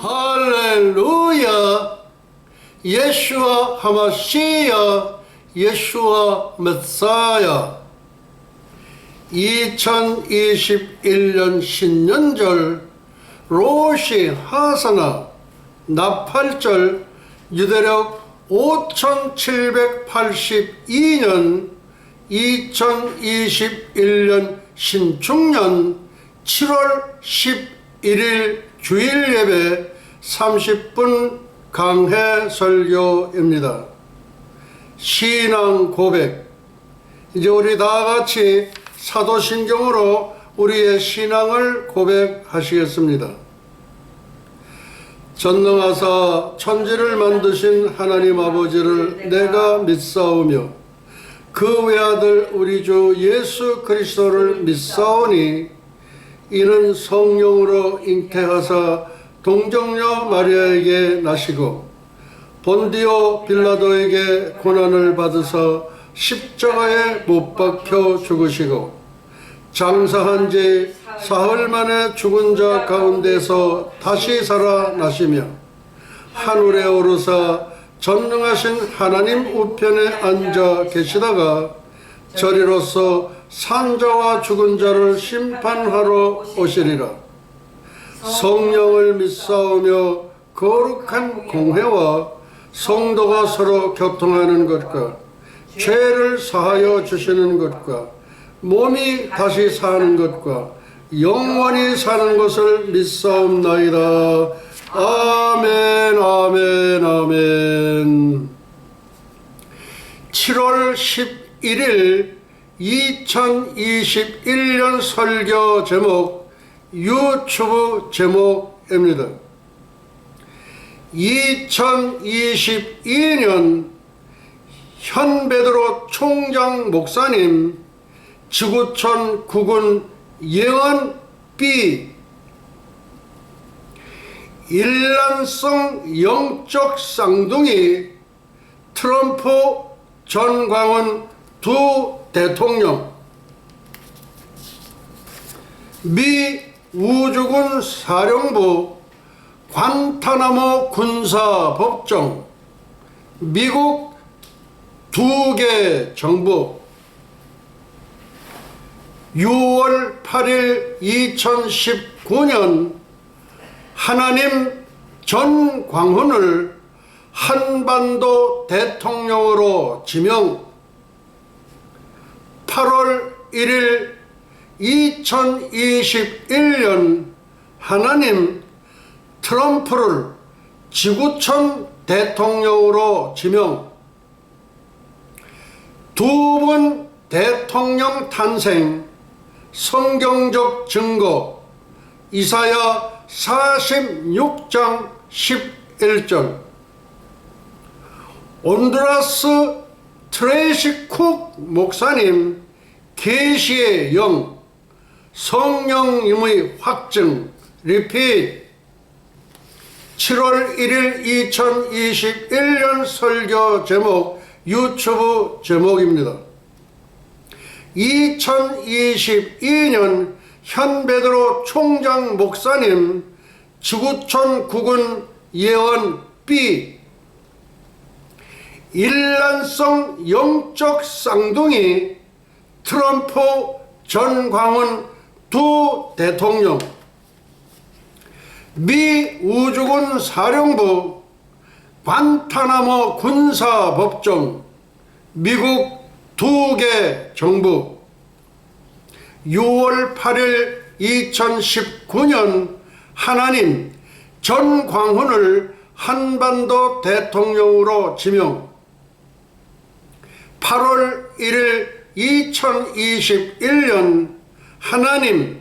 할렐루야. 예수와 하마시야, 예수와 메사야. 2021년 신년절 로시 하사나 나팔절 유대력 5782년 2021년 신축년 7월 11일 주일 예배 30분 강해 설교입니다. 신앙 고백. 이제 우리 다 같이 사도신경으로 우리의 신앙을 고백하시겠습니다. 전능하사 천지를 만드신 하나님 아버지를 내가 믿사오며 그 외아들 우리 주 예수 그리스도를 믿사오니 이는 성령으로 잉태하사 동정녀 마리아에게 나시고 본디오 빌라도에게 고난을 받으사 십자가에 못 박혀 죽으시고 장사한 지 사흘 만에 죽은 자 가운데서 다시 살아나시며 하늘에 오르사 전능하신 하나님 우편에 앉아 계시다가 저리로서 산자와 죽은 자를 심판하러 오시리라. 성령을 믿사오며 거룩한 공회와 성도가 서로 교통하는 것과 죄를 사하여 주시는 것과 몸이 다시 사는 것과 영원히 사는 것을 믿사옵나이다. 아멘 아멘 아멘. 7월 11일 2021년 설교 제목 유튜브 제목입니다. 2022년 현베드로 총장 목사님 지구촌 구군 예언 B 일란성 영적 쌍둥이 트럼프 전광훈 두 대통령 미 우주군 사령부 관타나모 군사법정 미국 2개 정부 6월 8일 2019년 하나님 전광훈을 한반도 대통령으로 지명 8월 1일 2021년 하나님 트럼프를 지구촌 대통령으로 지명 두 번 대통령 탄생 성경적 증거 이사야 46장 11절 온두라스 트레이시 쿡 목사님 계시의 영 성령님의 확증 리핏 7월 1일 2021년 설교 제목 유튜브 제목입니다. 2022년 현베드로 총장 목사님 지구촌 구군 예언 B 일란성 영적 쌍둥이 트럼프 전광훈 두 대통령 미 우주군 사령부 관타나모 군사법정 미국 2개 정부 6월 8일 2019년 하나님 전광훈을 한반도 대통령으로 지명 8월 1일 2021년 하나님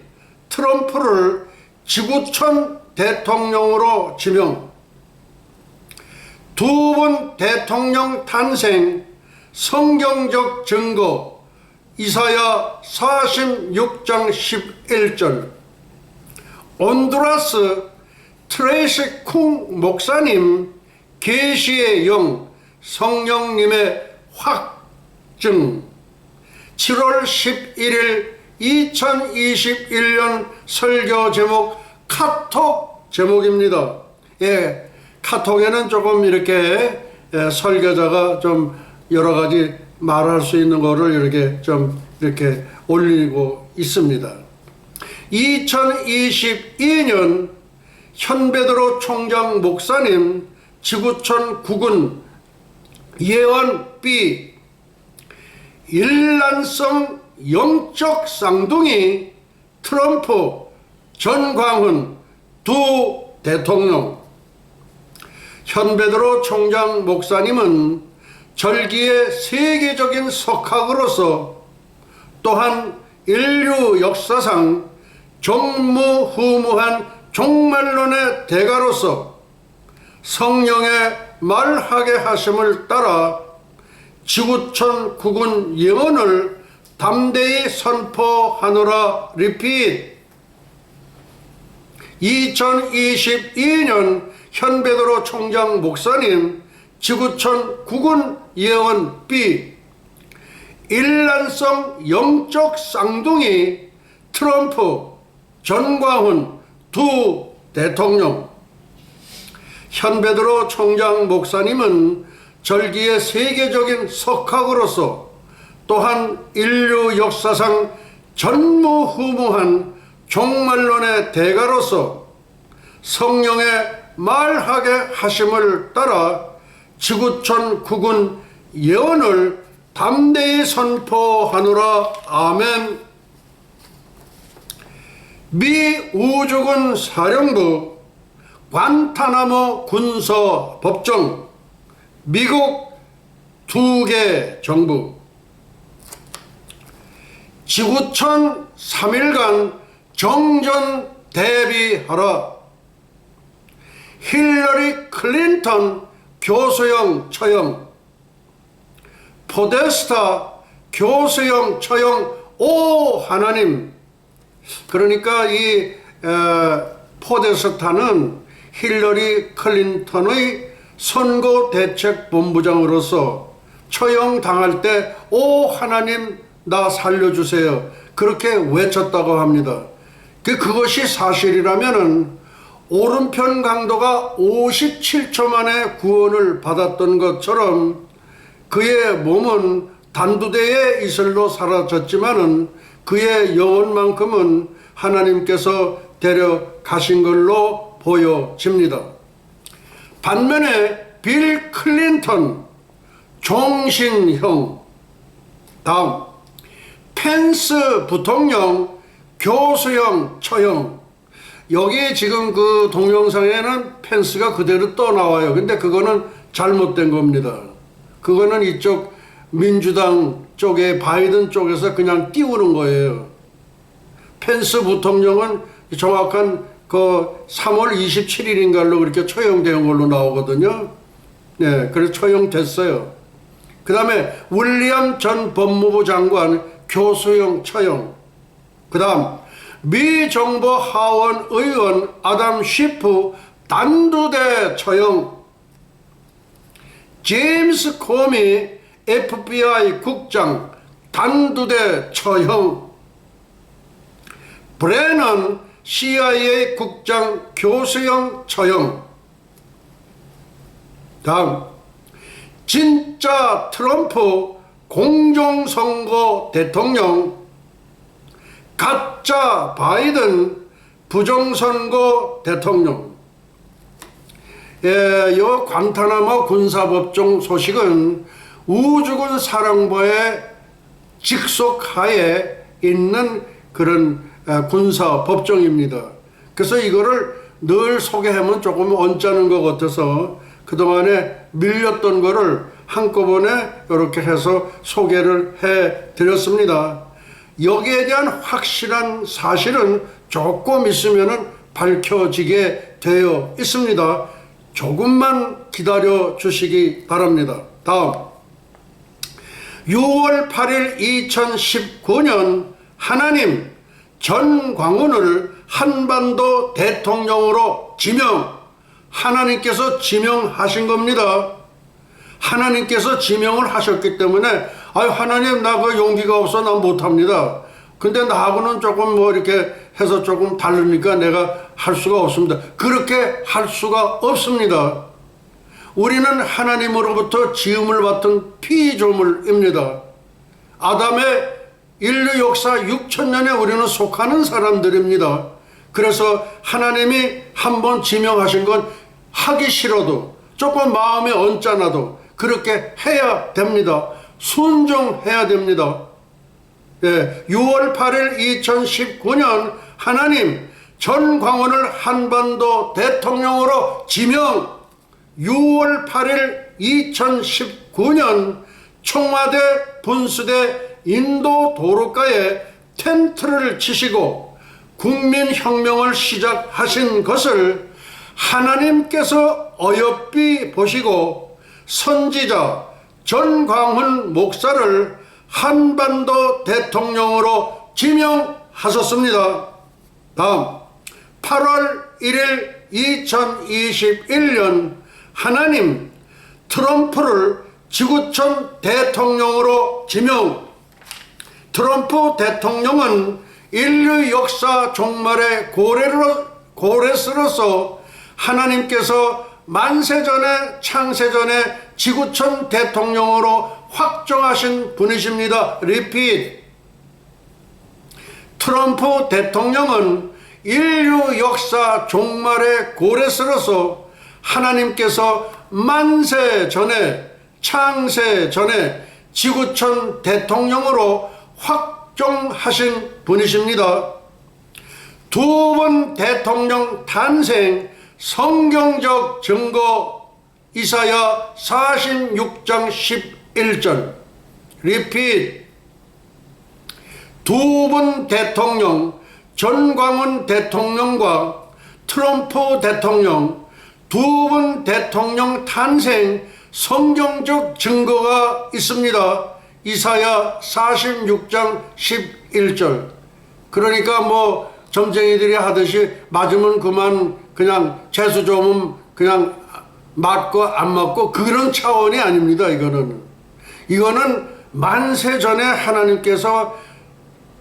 트럼프를 지구촌 대통령으로 지명 두 번 대통령 탄생 성경적 증거 이사야 46장 11절 온두라스 트레이시 쿵 목사님 계시의 영 성령님의 확증 7월 11일 2021년 설교 제목 카톡 제목입니다. 카톡에는 조금 이렇게 설교자가 좀 여러 가지 말할 수 있는 거를 이렇게 좀 이렇게 올리고 있습니다. 2022년 현베드로 총장 목사님 지구촌 국은 예언 B 일란성 영적 쌍둥이 트럼프 전광훈 두 대통령. 현베드로 총장 목사님은 절기의 세계적인 석학으로서 또한 인류 역사상 전무후무한 종말론의 대가로서 성령의 말하게 하심을 따라 지구촌 국은 예언을 담대히 선포하노라. 리핏. 2022년 현베드로 총장 목사님 지구촌 국은 예언 B 일란성 영적 쌍둥이 트럼프 전광훈 두 대통령. 현베드로 총장 목사님은 절기의 세계적인 석학으로서 또한 인류 역사상 전무후무한 종말론의 대가로서 성령의 말하게 하심을 따라 지구촌 국은 예언을 담대히 선포하노라. 아멘. 미 우주군 사령부 관타나모 군서 법정 미국 2개 정부 지구촌 3일간 정전 대비하라. 힐러리 클린턴 교수형 처형. 포데스타 교수형 처형. 오 하나님. 그러니까 이 포데스타는 힐러리 클린턴의 선거대책본부장으로서 처형당할 때 오 하나님 나 살려주세요 그렇게 외쳤다고 합니다. 그것이 사실이라면은 오른편 강도가 57초 만에 구원을 받았던 것처럼 그의 몸은 단두대의 이슬로 사라졌지만은 그의 영혼만큼은 하나님께서 데려가신 걸로 보여집니다. 반면에 빌 클린턴 종신형. 다음 펜스 부통령 교수형 처형. 여기 지금 그 동영상에는 펜스가 그대로 떠나와요. 근데 그거는 잘못된 겁니다. 그거는 이쪽 민주당 쪽에 바이든 쪽에서 그냥 띄우는 거예요. 펜스 부통령은 정확한 그 3월 27일인가로 그렇게 처형된 걸로 나오거든요. 네, 그래서 처형됐어요. 그 다음에 윌리엄 전 법무부 장관 교수형 처형. 그 다음 미 정부 하원 의원 아담 쉬프 단두대 처형. 제임스 코미 FBI 국장 단두대 처형. 브레넌 CIA 국장 교수형 처형. 다음 진짜 트럼프 공정선거 대통령, 가짜 바이든 부정선거 대통령. 이 관타나모 군사법정 소식은 우주군 사령부의 직속하에 있는 그런 군사법정입니다. 그래서 이거를 늘 소개하면 조금 언짢은 것 같아서 그동안에 밀렸던 거를 한꺼번에 이렇게 해서 소개를 해드렸습니다. 여기에 대한 확실한 사실은 조금 있으면 밝혀지게 되어 있습니다. 조금만 기다려 주시기 바랍니다. 다음 6월 8일 2019년 하나님 전광훈을 한반도 대통령으로 지명. 하나님께서 지명하신 겁니다. 하나님께서 지명을 하셨기 때문에 아유 하나님 나 그 용기가 없어 난 못합니다. 근데 나하고는 조금 뭐 이렇게 해서 조금 다르니까 내가 할 수가 없습니다. 그렇게 할 수가 없습니다. 우리는 하나님으로부터 지음을 받은 피조물입니다. 아담의 인류 역사 6천년에 우리는 속하는 사람들입니다. 그래서 하나님이 한번 지명하신 건 하기 싫어도 조금 마음에 언짢아도 그렇게 해야 됩니다. 순종해야 됩니다. 6월 8일 2019년 하나님 전 광훈을 한반도 대통령으로 지명. 6월 8일 2019년 청와대 분수대 인도 도로가에 텐트를 치시고 국민혁명을 시작하신 것을 하나님께서 어여삐 보시고 선지자 전광훈 목사를 한반도 대통령으로 지명하셨습니다. 다음 8월 1일 2021년 하나님 트럼프를 지구촌 대통령으로 지명. 트럼프 대통령은 인류 역사 종말의 고레스로서 하나님께서 만세전에 창세전에 지구촌 대통령으로 확정하신 분이십니다. 리핏. 트럼프 대통령은 인류 역사 종말의 고레스로서 하나님께서 만세전에 창세전에 지구촌 대통령으로 확정하신 분이십니다. 두 번 대통령 탄생 성경적 증거 이사야 46장 11절. 리핏. 두 번 대통령 전광훈 대통령과 트럼프 대통령 두 번 대통령 탄생 성경적 증거가 있습니다. 이사야 46장 11절. 그러니까 뭐 점쟁이들이 하듯이 맞으면 그만 그냥 재수 좋으면 그냥 맞고 안 맞고 그런 차원이 아닙니다. 이거는 만세 전에 하나님께서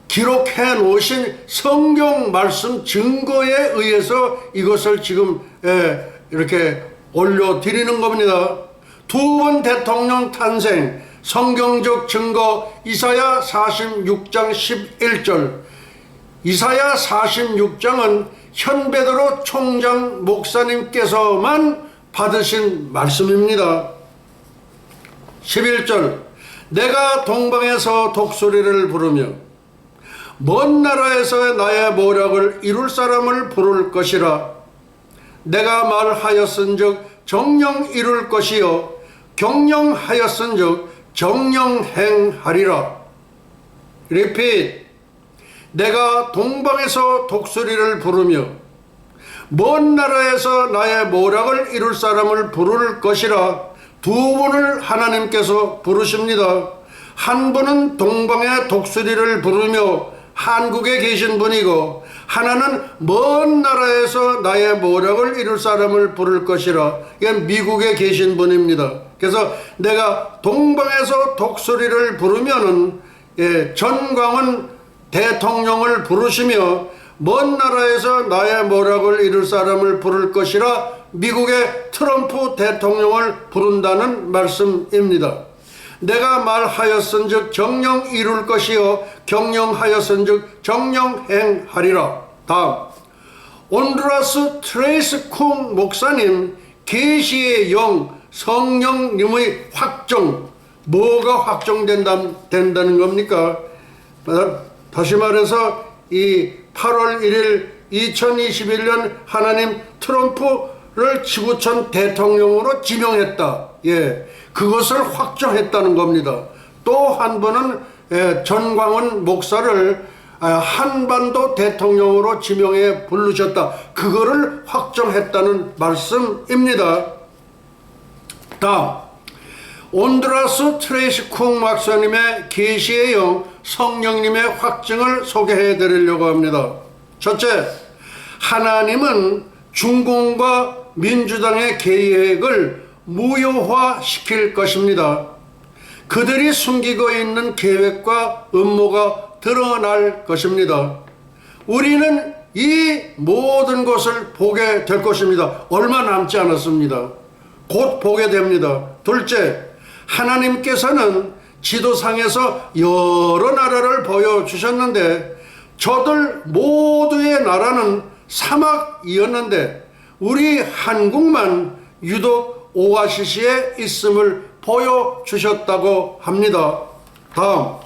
기록해 놓으신 성경 말씀 증거에 의해서 이것을 지금 이렇게 올려드리는 겁니다. 두 번 대통령 탄생 성경적 증거 이사야 46장 11절. 이사야 46장은 현베드로 총장 목사님께서만 받으신 말씀입니다. 11절. 내가 동방에서 독수리를 부르며 먼 나라에서 나의 모략을 이룰 사람을 부를 것이라. 내가 말하였은즉 정령 이룰 것이요 경영하였은즉 정령 행하리라. 리핏. 내가 동방에서 독수리를 부르며 먼 나라에서 나의 모략을 이룰 사람을 부를 것이라. 두 분을 하나님께서 부르십니다. 한 분은 동방의 독수리를 부르며 한국에 계신 분이고 하나는 먼 나라에서 나의 모략을 이룰 사람을 부를 것이라. 이건 미국에 계신 분입니다. 그래서 내가 동방에서 독수리를 부르면은 전광훈 대통령을 부르시며 먼 나라에서 나의 모략을 이룰 사람을 부를 것이라. 미국의 트럼프 대통령을 부른다는 말씀입니다. 내가 말하였은즉 정령 이룰 것이요 경영하였은즉 정령 행하리라. 다음 온두라스 트레이스 쿵 목사님 계시의 영 성령님의 확정. 뭐가 확정된다는 겁니까? 다시 말해서 이 8월 1일 2021년 하나님 트럼프를 지구촌 대통령으로 지명했다. 그것을 확정했다는 겁니다. 또 한 번은 전광훈 목사를 한반도 대통령으로 지명해 부르셨다. 그거를 확정했다는 말씀입니다. 다음 온두라스 트레이시 쿵 목사님의 계시의 영 성령님의 확증을 소개해 드리려고 합니다. 첫째, 하나님은 중공과 민주당의 계획을 무효화시킬 것입니다. 그들이 숨기고 있는 계획과 음모가 드러날 것입니다. 우리는 이 모든 것을 보게 될 것입니다. 얼마 남지 않았습니다. 곧 보게 됩니다. 둘째, 하나님께서는 지도상에서 여러 나라를 보여주셨는데 저들 모두의 나라는 사막이었는데 우리 한국만 유독 오아시스에 있음을 보여주셨다고 합니다. 다음,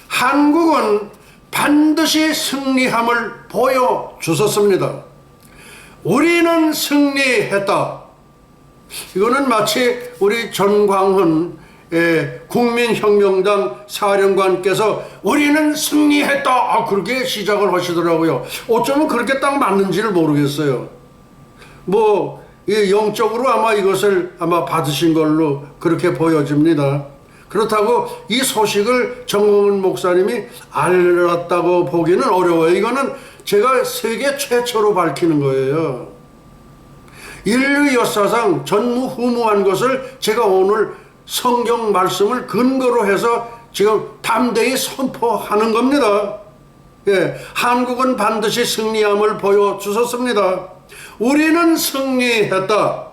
한국은 반드시 승리함을 보여주셨습니다. 우리는 승리했다. 이거는 마치 우리 전광훈 국민혁명당 사령관께서 우리는 승리했다 그렇게 시작을 하시더라고요. 어쩌면 그렇게 딱 맞는지를 모르겠어요. 뭐 영적으로 아마 이것을 아마 받으신 걸로 그렇게 보여집니다. 그렇다고 이 소식을 정광훈 목사님이 알았다고 보기는 어려워요. 이거는 제가 세계 최초로 밝히는 거예요. 인류 역사상 전무후무한 것을 제가 오늘 성경 말씀을 근거로 해서 지금 담대히 선포하는 겁니다. 예, 한국은 반드시 승리함을 보여주셨습니다. 우리는 승리했다.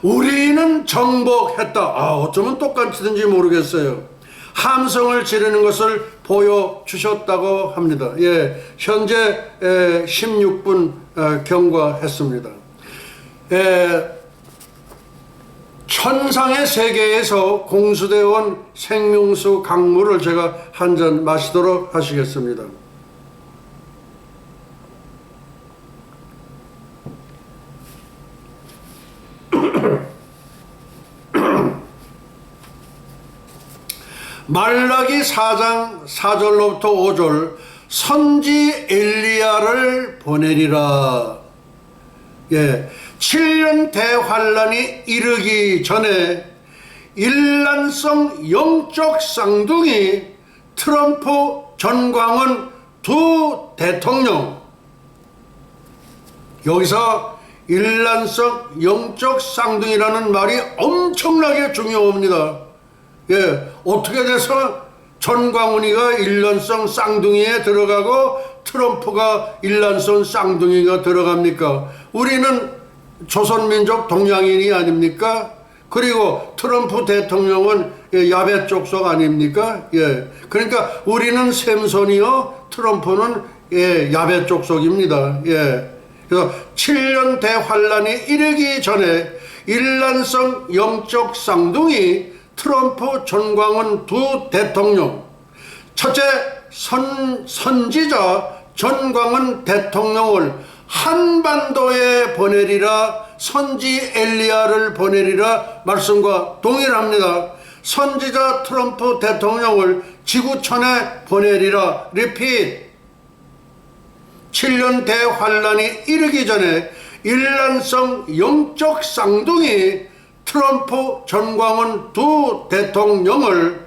우리는 정복했다. 어쩌면 똑같은지 모르겠어요. 함성을 지르는 것을 보여주셨다고 합니다. 예, 현재 16분 경과했습니다. 천상의 세계에서 공수되어 온 생명수 강물을 제가 한 잔 마시도록 하시겠습니다. 말라기 4장 4절로부터 5절 선지 엘리야를 보내리라. 예, 7년 대환란이 이르기 전에 일란성 영적 쌍둥이 트럼프 전광훈 두 대통령, 여기서 일란성 영적 쌍둥이라는 말이 엄청나게 중요합니다. 예, 어떻게 돼서 전광훈이가 일란성 쌍둥이에 들어가고 트럼프가 일란성 쌍둥이가 들어갑니까? 우리는 조선민족 동양인이 아닙니까? 그리고 트럼프 대통령은 야베 족속 아닙니까? 예, 그러니까 우리는 샘손이요, 트럼프는 야베 족속입니다. 예, 그래서 7년 대환란이 이르기 전에 일란성 영적 쌍둥이 트럼프 전광훈 두 대통령, 첫째 선지자 전광훈 대통령을 한반도에 보내리라, 선지 엘리야를 보내리라 말씀과 동일합니다. 선지자 트럼프 대통령을 지구촌에 보내리라. 리핏. 7년 대환란이 이르기 전에 일란성 영적 쌍둥이 트럼프 전광훈 두 대통령을,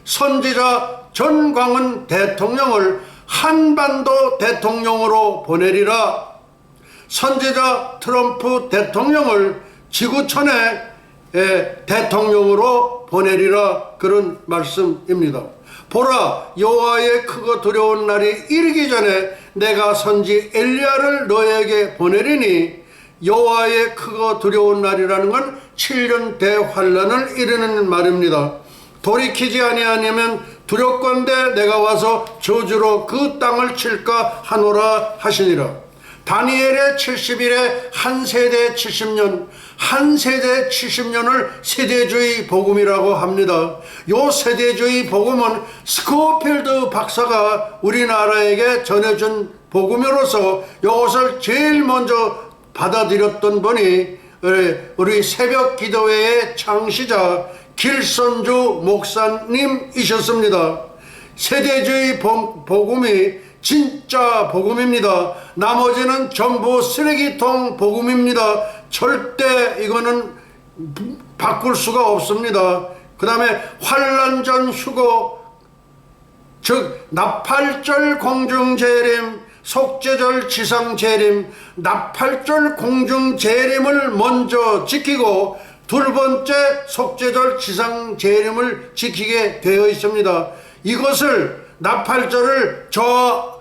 선지자 전광훈 대통령을 한반도 대통령으로 보내리라. 선지자 트럼프 대통령을 지구촌의 대통령으로 보내리라. 그런 말씀입니다. 보라, 여호와의 크고 두려운 날이 이르기 전에 내가 선지 엘리야를 너에게 보내리니, 여호와의 크고 두려운 날이라는 건 7년 대환란을 이르는 말입니다. 돌이키지 아니하면 두렵건대 내가 와서 저주로 그 땅을 칠까 하노라 하시니라. 다니엘의 70일에 한 세대 70년, 한 세대 70년을 세대주의 복음이라고 합니다. 요 세대주의 복음은 스코필드 박사가 우리나라에게 전해준 복음으로서 이것을 제일 먼저 받아들였던 분이 우리 새벽 기도회의 창시자 길선주 목사님이셨습니다. 세대주의 복음이 진짜 복음입니다. 나머지는 전부 쓰레기통 복음입니다. 절대 이거는 바꿀 수가 없습니다. 그 다음에 환란전 휴거, 즉 나팔절 공중재림, 속죄절 지상재림, 나팔절 공중재림을 먼저 지키고 둘 번째 속죄절 지상재림을 지키게 되어 있습니다. 이것을 나팔절을 저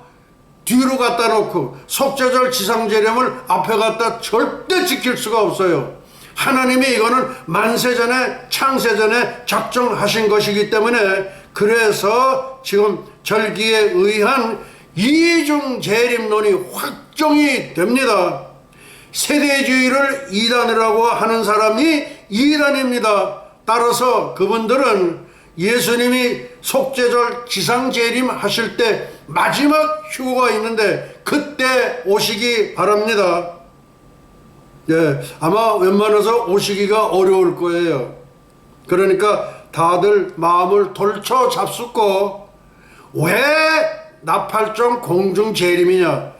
뒤로 갖다 놓고 속죄절 지상제념을 앞에 갖다 절대 지킬 수가 없어요. 하나님이 이거는 만세전에 창세전에 작정하신 것이기 때문에, 그래서 지금 절기에 의한 이중재림론이 확정이 됩니다. 세대주의를 이단이라고 하는 사람이 이단입니다. 따라서 그분들은 예수님이 속죄절 지상재림 하실 때 마지막 휴거가 있는데 그때 오시기 바랍니다. 예, 아마 웬만해서 오시기가 어려울 거예요. 그러니까 다들 마음을 돌쳐 잡숫고, 왜 나팔절 공중 재림이냐?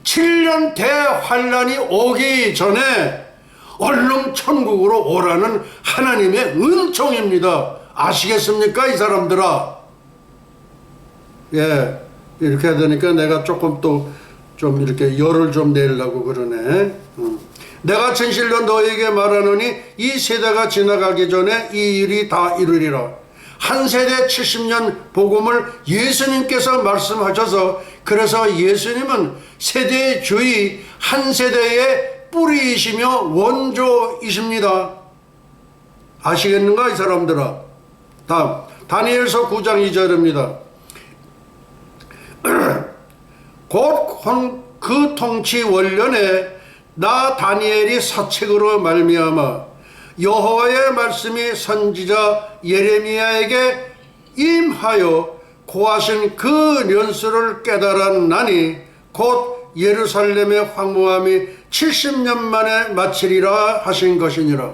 7년 대환란이 오기 전에 얼른 천국으로 오라는 하나님의 은총입니다. 아시겠습니까, 이 사람들아? 예, 이렇게 하니까 내가 조금 또 좀 이렇게 열을 좀 내려고 그러네. 내가 진실로 너에게 말하노니 이 세대가 지나가기 전에 이 일이 다 이루리라. 한 세대 70년 복음을 예수님께서 말씀하셔서, 그래서 예수님은 세대의 주의, 한 세대의 뿌리이시며 원조이십니다. 아시겠는가, 이 사람들아? 다음 다니엘서 9장 2절입니다. 곧 그 통치 원년에 나 다니엘이 사책으로 말미암아 여호와의 말씀이 선지자 예레미야에게 임하여 고하신 그 년수를 깨달았나니 곧 예루살렘의 황무함이 70년 만에 마치리라 하신 것이니라.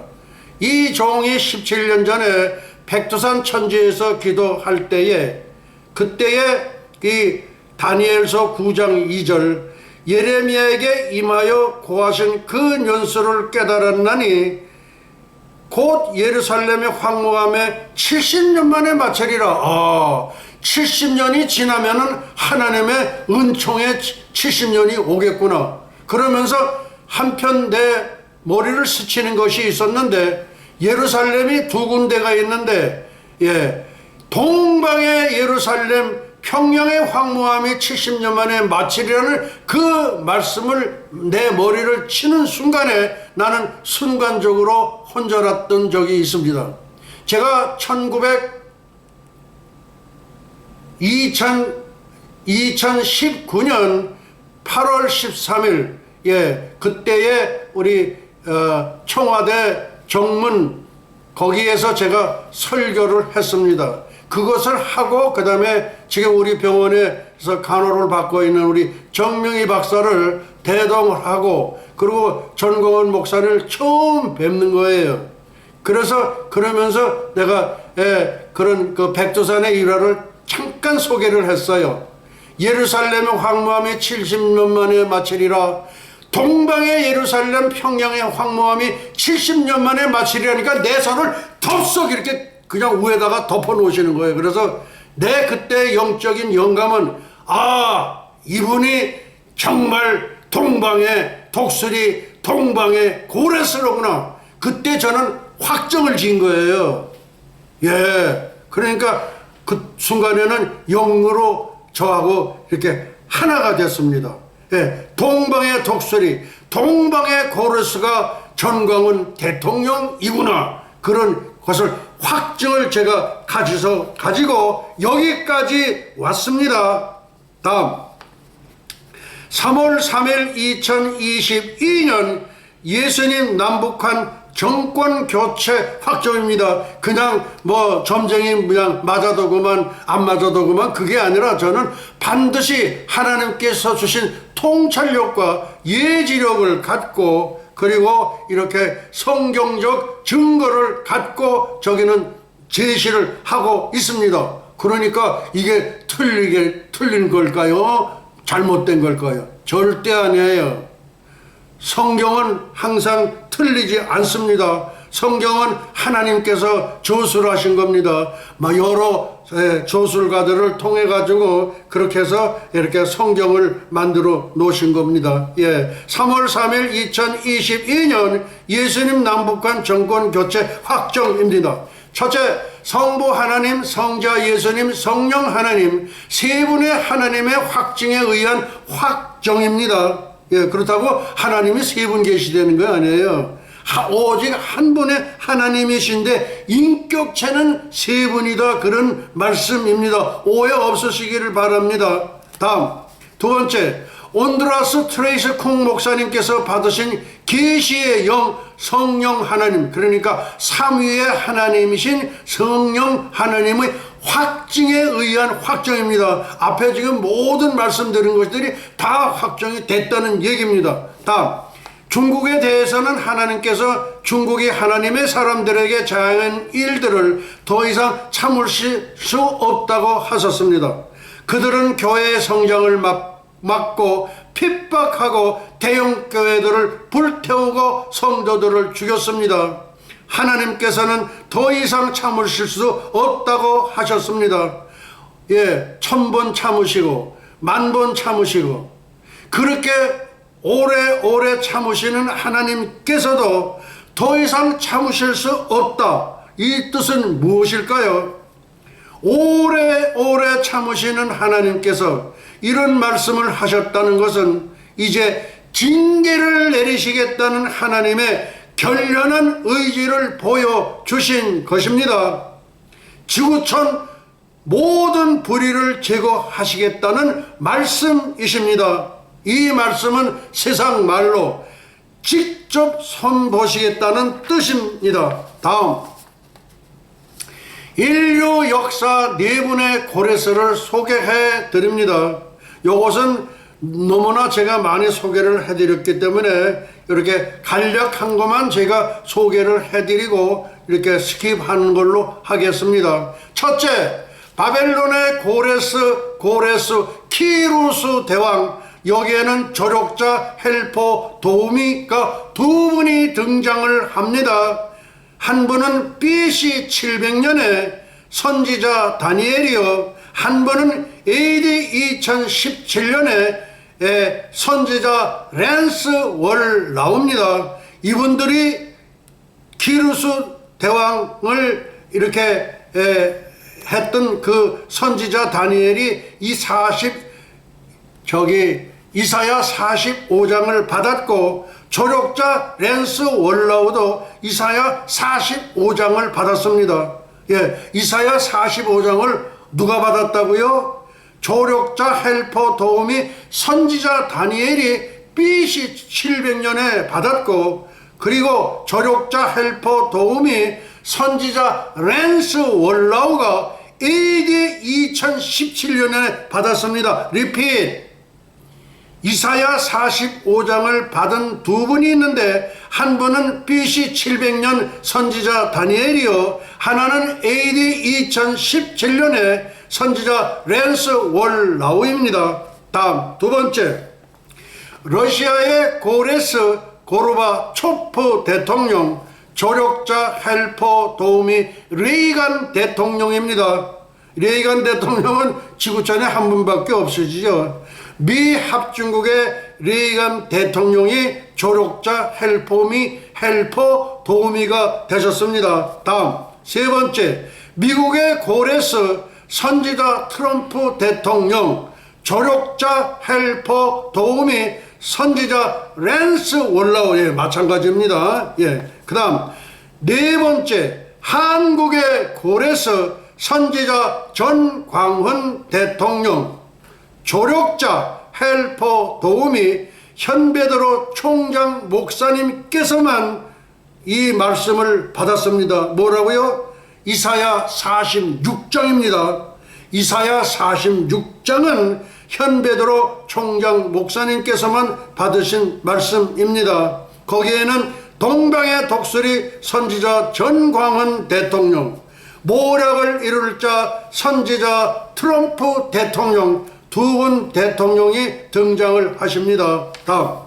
이 종이 17년 전에 백두산 천지에서 기도할 때에, 그때에 이 다니엘서 9장 2절 예레미야에게 임하여 고하신 그 년수를 깨달았나니 곧 예루살렘의 황무함에 70년 만에 마치리라. 70년이 지나면은 하나님의 은총의 70년이 오겠구나. 그러면서 한편 내 머리를 스치는 것이 있었는데, 예루살렘이 두 군데가 있는데, 예, 동방의 예루살렘 평양의 황무함이 70년 만에 마치리라는 그 말씀을 내 머리를 치는 순간에 나는 순간적으로 혼절했던 적이 있습니다. 제가 2019년 8월 13일, 예, 그때에 우리 청와대 정문 거기에서 제가 설교를 했습니다. 그것을 하고 그 다음에 지금 우리 병원에서 간호를 받고 있는 우리 정명희 박사를 대동을 하고, 그리고 전공원 목사를 처음 뵙는 거예요. 그래서 그러면서 내가 그런 그 백두산의 일화를 잠깐 소개를 했어요. 예루살렘의 황무함이 70년 만에 마치리라. 동방의 예루살렘 평양의 황무함이 70년 만에 마치리라니까 내 손을 덥석 이렇게 그냥 위에다가 덮어 놓으시는 거예요. 그래서 내 그때 영적인 영감은, 이분이 정말 동방의 독수리, 동방의 고레스로구나. 그때 저는 확정을 지은 거예요. 예, 그러니까 그 순간에는 영으로 저하고 이렇게 하나가 됐습니다. 예, 동방의 독수리, 동방의 고레스가 전광훈 대통령이구나. 그런 것을 확증을 제가 가지고 여기까지 왔습니다. 다음 3월 3일 2022년 예수님 남북한 정권 교체 확정입니다. 그냥 뭐 점쟁이 그냥 맞아도 그만 안 맞아도 그만 그게 아니라 저는 반드시 하나님께서 주신 통찰력과 예지력을 갖고, 그리고 이렇게 성경적 증거를 갖고 저기는 제시를 하고 있습니다. 그러니까 이게 틀린 걸까요? 잘못된 걸까요? 절대 아니에요. 성경은 항상 틀리지 않습니다. 성경은 하나님께서 저술하신 겁니다. 여러 저술가들을 통해 가지고 그렇게 해서 이렇게 성경을 만들어 놓으신 겁니다. 예, 3월 3일 2022년 예수님 남북한 정권 교체 확정입니다. 첫째, 성부 하나님, 성자 예수님, 성령 하나님 세 분의 하나님의 확증에 의한 확정입니다. 예, 그렇다고 하나님이 세 분 계시다는 거 아니에요. 오직 한 분의 하나님이신데 인격체는 세 분이다, 그런 말씀입니다. 오해 없으시기를 바랍니다. 다음 두 번째, 온드라스 트레이스 쿵 목사님께서 받으신 계시의 영 성령 하나님, 그러니까 삼위의 하나님이신 성령 하나님의 확증에 의한 확정입니다. 앞에 지금 모든 말씀드린 것들이 다 확정이 됐다는 얘기입니다. 다음, 중국에 대해서는 하나님께서 중국이 하나님의 사람들에게 자행한 일들을 더 이상 참을 수 없다고 하셨습니다. 그들은 교회의 성장을 막고 핍박하고 대형 교회들을 불태우고 성도들을 죽였습니다. 하나님께서는 더 이상 참으실 수 없다고 하셨습니다. 예, 1000번 참으시고 10,000번 참으시고 그렇게 오래오래 참으시는 하나님께서도 더 이상 참으실 수 없다. 이 뜻은 무엇일까요? 오래오래 참으시는 하나님께서 이런 말씀을 하셨다는 것은 이제 징계를 내리시겠다는 하나님의 결연한 의지를 보여주신 것입니다. 지구촌 모든 불의를 제거하시겠다는 말씀이십니다. 이 말씀은 세상 말로 직접 손보시겠다는 뜻입니다. 다음, 인류 역사 네 분의 고레스를 소개해 드립니다. 이것은 너무나 제가 많이 소개를 해드렸기 때문에 이렇게 간략한 것만 제가 소개를 해드리고 이렇게 스킵하는 걸로 하겠습니다. 첫째, 바벨론의 고레스 키루스 대왕, 여기에는 조력자, 헬퍼, 도우미가 두 분이 등장을 합니다. 한 분은 BC 700년에 선지자 다니엘이요, 한 분은 AD 2017년에 선지자 랜스 월라우입니다. 이분들이 키루스 대왕을 이렇게 했던 그 선지자 다니엘이 이사야 45장을 받았고, 조력자 랜스 월라우도 이사야 45장을 받았습니다. 예, 이사야 45장을 누가 받았다고요? 조력자, 헬퍼, 도우미, 선지자 다니엘이 BC 700년에 받았고, 그리고 조력자, 헬퍼, 도우미, 선지자 랜스 월라우가 AD 2017년에 받았습니다. 리핏. 이사야 45장을 받은 두 분이 있는데, 한 분은 BC 700년 선지자 다니엘이요, 하나는 AD 2017년에 선지자 랜스 월라우입니다. 다음 두 번째, 러시아의 고레스 고르바초프 대통령, 조력자, 헬퍼, 도우미 레이간 대통령입니다. 레이간 대통령은 지구촌에 한 분밖에 없으시죠. 미 합중국의 레이간 대통령이 조력자, 헬퍼, 도우미가 되셨습니다. 다음 세 번째, 미국의 고레스 선지자 트럼프 대통령, 조력자, 헬퍼, 도우미, 선지자 랜스 월라우, 예, 마찬가지입니다. 예, 그 다음 네 번째, 한국의 고레스 선지자 전광훈 대통령, 조력자, 헬퍼, 도우미, 현베드로 총장 목사님께서만 이 말씀을 받았습니다. 뭐라고요? 이사야 46장입니다. 이사야 46장은 현베드로 총장 목사님께서만 받으신 말씀입니다. 거기에는 동방의 독수리 선지자 전광훈 대통령, 모략을 이룰 자 선지자 트럼프 대통령, 두 분 대통령이 등장을 하십니다. 다음,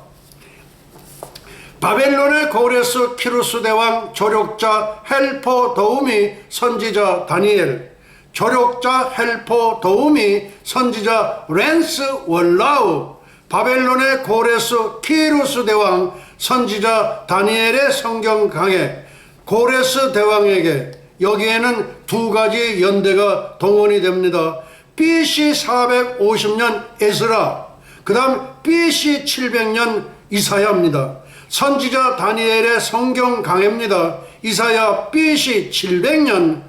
바벨론의 고레스 키루스 대왕, 조력자, 헬퍼, 도우미, 선지자 다니엘, 조력자, 헬퍼, 도우미, 선지자 랜스 월라우, 바벨론의 고레스 키루스 대왕, 선지자 다니엘의 성경 강해, 고레스 대왕에게 여기에는 두 가지 연대가 동원이 됩니다. BC 450년 에스라, 그 다음 BC 700년 이사야입니다. 선지자 다니엘의 성경 강해입니다. 이사야 BC 700년,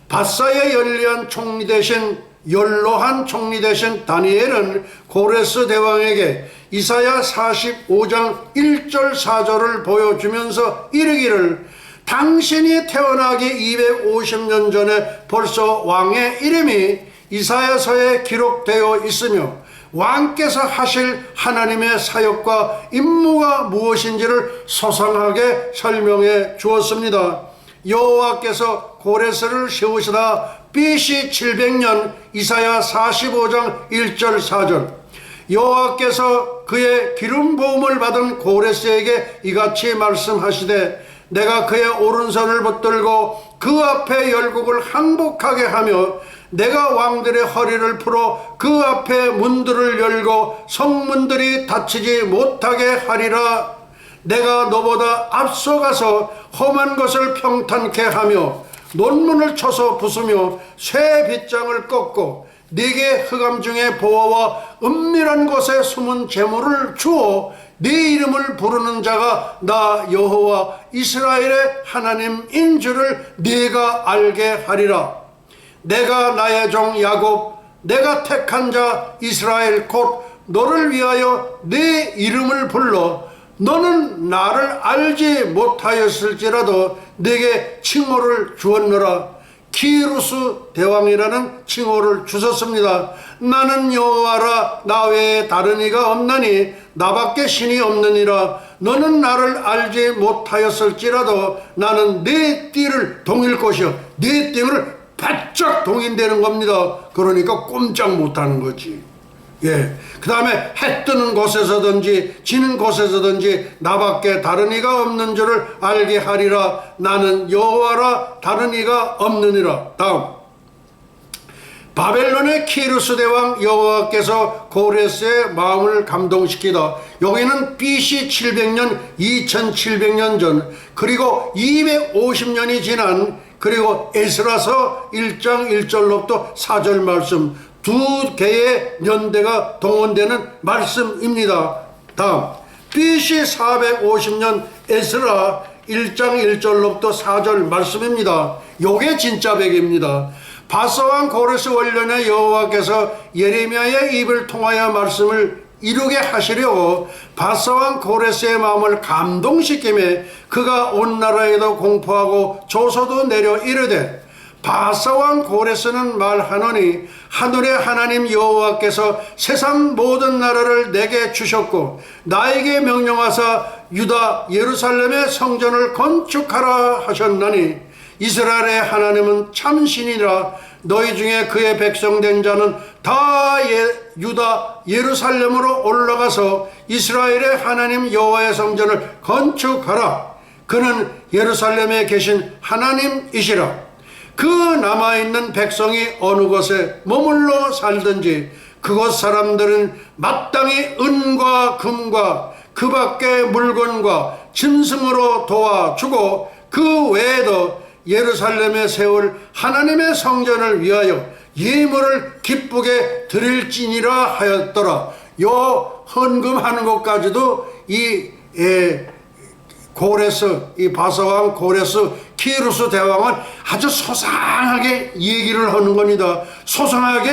바사의 열리한 총리 대신 연로한 총리 대신 다니엘은 고레스 대왕에게 이사야 45장 1절 4절을 보여주면서 이르기를, 당신이 태어나기 250년 전에 벌써 왕의 이름이 이사야서에 기록되어 있으며 왕께서 하실 하나님의 사역과 임무가 무엇인지를 소상하게 설명해 주었습니다. 여호와께서 고레스를 세우시다 BC 700년 이사야 45장 1절 4절, 여호와께서 그의 기름 부음을 받은 고레스에게 이같이 말씀하시되, 내가 그의 오른손을 붙들고 그 앞에 열국을 항복하게 하며 내가 왕들의 허리를 풀어 그 앞에 문들을 열고 성문들이 닫히지 못하게 하리라. 내가 너보다 앞서가서 험한 것을 평탄케 하며 논문을 쳐서 부수며 쇠 빗장을 꺾고 네게 흑암 중에 보화와 은밀한 곳에 숨은 재물을 주어 네 이름을 부르는 자가 나 여호와 이스라엘의 하나님인 줄을 네가 알게 하리라. 내가 나의 종 야곱, 내가 택한 자 이스라엘 곧 너를 위하여 네 이름을 불러 너는 나를 알지 못하였을지라도 네게 칭호를 주었노라. 키루스 대왕이라는 칭호를 주셨습니다. 나는 여호와라, 나 외에 다른 이가 없나니 나밖에 신이 없느니라. 너는 나를 알지 못하였을지라도 나는 네 띠를 동일 것이요, 네 띠를 바짝 동인되는 겁니다. 그러니까 꼼짝 못하는 거지. 예. 그 다음에 해 뜨는 곳에서든지 지는 곳에서든지 나밖에 다른 이가 없는 줄을 알게 하리라. 나는 여호와라, 다른 이가 없느니라. 다음, 바벨론의 키루스 대왕 여호와께서 고레스의 마음을 감동시키다. 여기는 BC 700년 2700년 전, 그리고 250년이 지난, 그리고 에스라서 1장 1절로부터 4절 말씀, 두 개의 연대가 동원되는 말씀입니다. 다음, BC 450년 에스라 1장 1절로부터 4절 말씀입니다. 요게 진짜 백입니다. 바사왕 고레스 원년에 여호와께서 예레미야의 입을 통하여 말씀을 이루게 하시려고 바사왕 고레스의 마음을 감동시키며 그가 온 나라에도 공포하고 조서도 내려 이르되, 바사왕 고레스는 말하노니 하늘의 하나님 여호와께서 세상 모든 나라를 내게 주셨고 나에게 명령하사 유다 예루살렘의 성전을 건축하라 하셨나니, 이스라엘의 하나님은 참신이라. 너희 중에 그의 백성된 자는 다 유다 예루살렘으로 올라가서 이스라엘의 하나님 여호와의 성전을 건축하라. 그는 예루살렘에 계신 하나님이시라. 그 남아있는 백성이 어느 곳에 머물러 살든지 그곳 사람들은 마땅히 은과 금과 그 밖의 물건과 짐승으로 도와주고 그 외에도 예루살렘에 세울 하나님의 성전을 위하여 예물을 기쁘게 드릴지니라 하였더라. 요 헌금하는 것까지도 이 고레스, 이 바사왕 고레스 키루스 대왕은 아주 소상하게 얘기를 하는 겁니다. 소상하게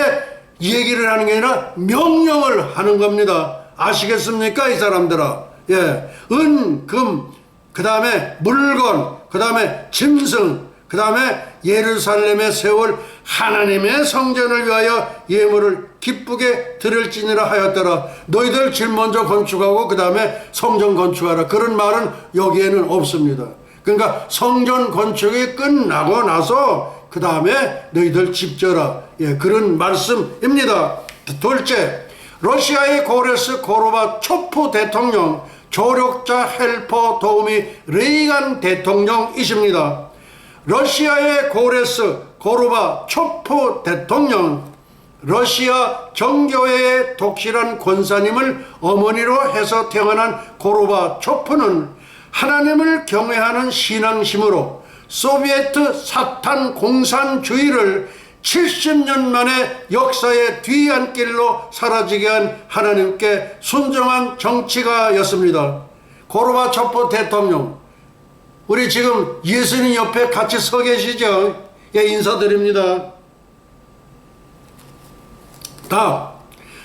얘기를 하는 게 아니라 명령을 하는 겁니다. 아시겠습니까, 이 사람들아? 예, 은, 금, 그 다음에 물건, 그 다음에 짐승, 그 다음에 예루살렘에 세울 하나님의 성전을 위하여 예물을 기쁘게 드릴지니라 하였더라. 너희들 제일 먼저 건축하고 그 다음에 성전 건축하라. 그런 말은 여기에는 없습니다. 그러니까 성전 건축이 끝나고 나서 그 다음에 너희들 집 져라. 예, 그런 말씀입니다. 둘째, 러시아의 고레스 고르바초프 대통령, 조력자 헬퍼 도우미 레이간 대통령이십니다. 러시아의 고레스 고르바초프 대통령, 러시아 정교회의 독실한 권사님을 어머니로 해서 태어난 고르바초프는 하나님을 경외하는 신앙심으로 소비에트 사탄 공산주의를 70년 만에 역사의 뒤안길로 사라지게 한 하나님께 순종한 정치가였습니다. 고르바초프 대통령, 우리 지금 예수님 옆에 같이 서 계시죠? 예, 인사드립니다. 다음,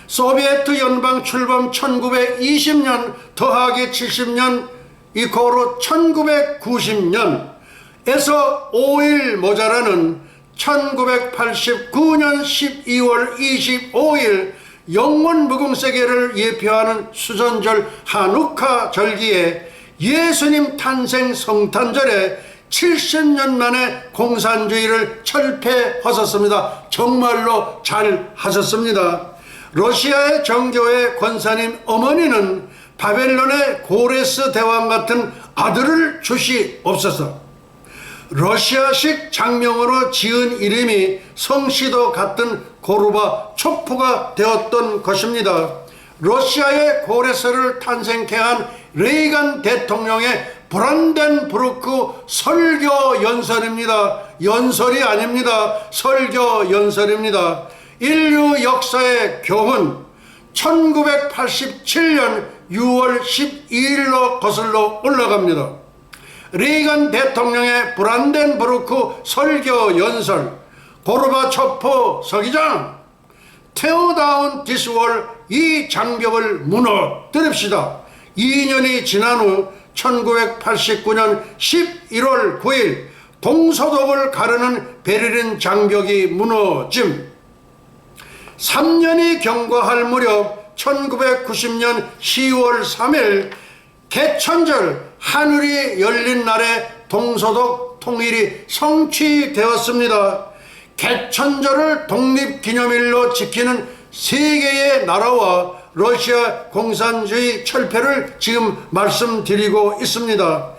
소비에트 연방 출범 1920년 더하기 70년 이코로 1990년에서 5일 모자라는 1989년 12월 25일 영원 무궁세계를 예표하는 수전절 한우카 절기에 예수님 탄생 성탄절에 70년 만에 공산주의를 철폐하셨습니다. 정말로 잘 하셨습니다. 러시아의 정교회 권사님 어머니는 바벨론의 고레스 대왕 같은 아들을 주시옵소서. 러시아식 장명으로 지은 이름이 성씨도 같은 고르바초프가 되었던 것입니다. 러시아의 고레스를 탄생케 한 레이간 대통령의 브란덴부르크 설교 연설입니다. 연설이 아닙니다. 설교 연설입니다. 인류 역사의 교훈, 1987년 6월 12일로 거슬러 올라갑니다. 레이간 대통령의 브란덴부르크 설교 연설, 고르바초프 서기장, tear down this wall, 이 장벽을 무너뜨립시다. 2년이 지난 후 1989년 11월 9일 동서독을 가르는 베를린 장벽이 무너짐. 3년이 경과할 무렵 1990년 10월 3일 개천절 하늘이 열린 날에 동서독 통일이 성취되었습니다. 개천절을 독립기념일로 지키는 세 개의 나라와 러시아 공산주의 철폐를 지금 말씀드리고 있습니다.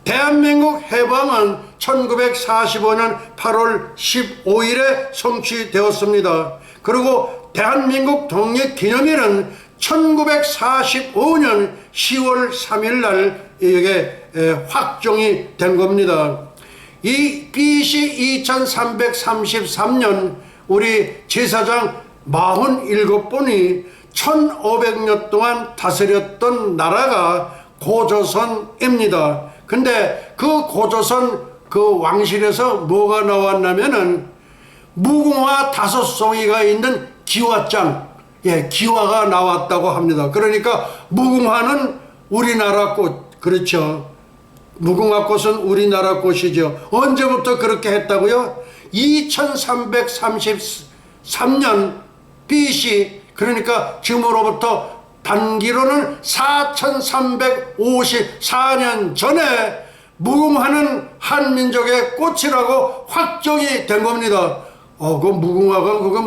대한민국 해방은 1945년 8월 15일에 성취되었습니다. 그리고 대한민국 독립기념일은 1945년 10월 3일 날 이게 확정이 된 겁니다. 이 BC 2333년 우리 제사장 47분이 1500년 동안 다스렸던 나라가 고조선입니다. 근데 그 고조선 그 왕실에서 뭐가 나왔냐면은 무궁화 5송이가 있는 기와장, 예, 기와가 나왔다고 합니다. 그러니까 무궁화는 우리나라 꽃, 그렇죠. 무궁화 꽃은 우리나라 꽃이죠. 언제부터 그렇게 했다고요? 2333년 BC, 그러니까 지금으로부터 단기로는 4354년 전에 무궁화는 한민족의 꽃이라고 확정이 된 겁니다. 그 무궁화가 그건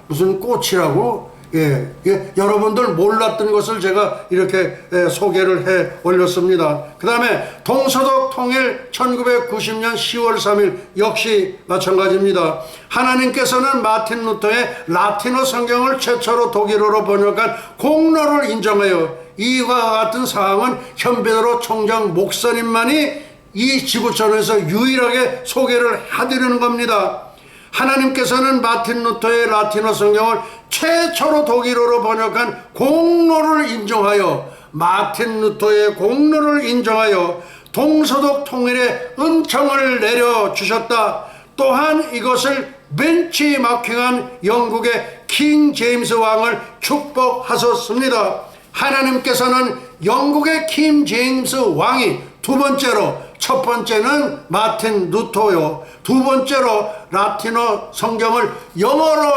무슨 꽃이라고? 예, 여러분들 몰랐던 것을 제가 이렇게 소개를 해 올렸습니다. 그 다음에 동서독 통일 1990년 10월 3일 역시 마찬가지입니다. 하나님께서는 마틴 루터의 라틴어 성경을 최초로 독일어로 번역한 공로를 인정하여 이와 같은 사항은 현베드로 총장 목사님만이 이 지구촌에서 유일하게 소개를 해드리는 겁니다. 하나님께서는 마틴 루터의 라틴어 성경을 최초로 독일어로 번역한 공로를 인정하여 마틴 루터의 공로를 인정하여 동서독 통일의 은총을 내려주셨다. 또한 이것을 벤치마킹한 영국의 킹 제임스 왕을 축복하셨습니다. 하나님께서는 영국의 킹 제임스 왕이 두 번째로, 첫 번째는 마틴 루터요, 두 번째로 라틴어 성경을 영어로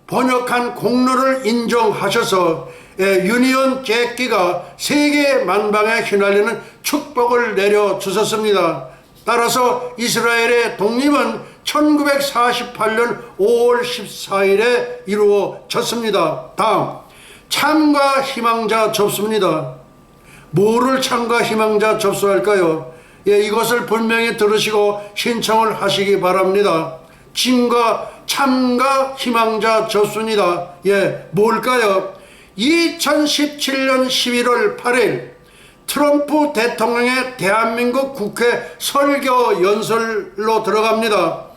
번역한 공로를 인정하셔서 유니온 잭기가 세계 만방에 휘날리는 축복을 내려주셨습니다. 따라서 이스라엘의 독립은 1948년 5월 14일에 이루어졌습니다. 다음, 참과 희망자 접수입니다. 뭐를 참과 희망자 접수할까요? 예, 이것을 분명히 들으시고 신청을 하시기 바랍니다. 참과 희망자 접수입니다. 예, 뭘까요? 2017년 11월 8일 트럼프 대통령의 대한민국 국회 설교 연설로 들어갑니다.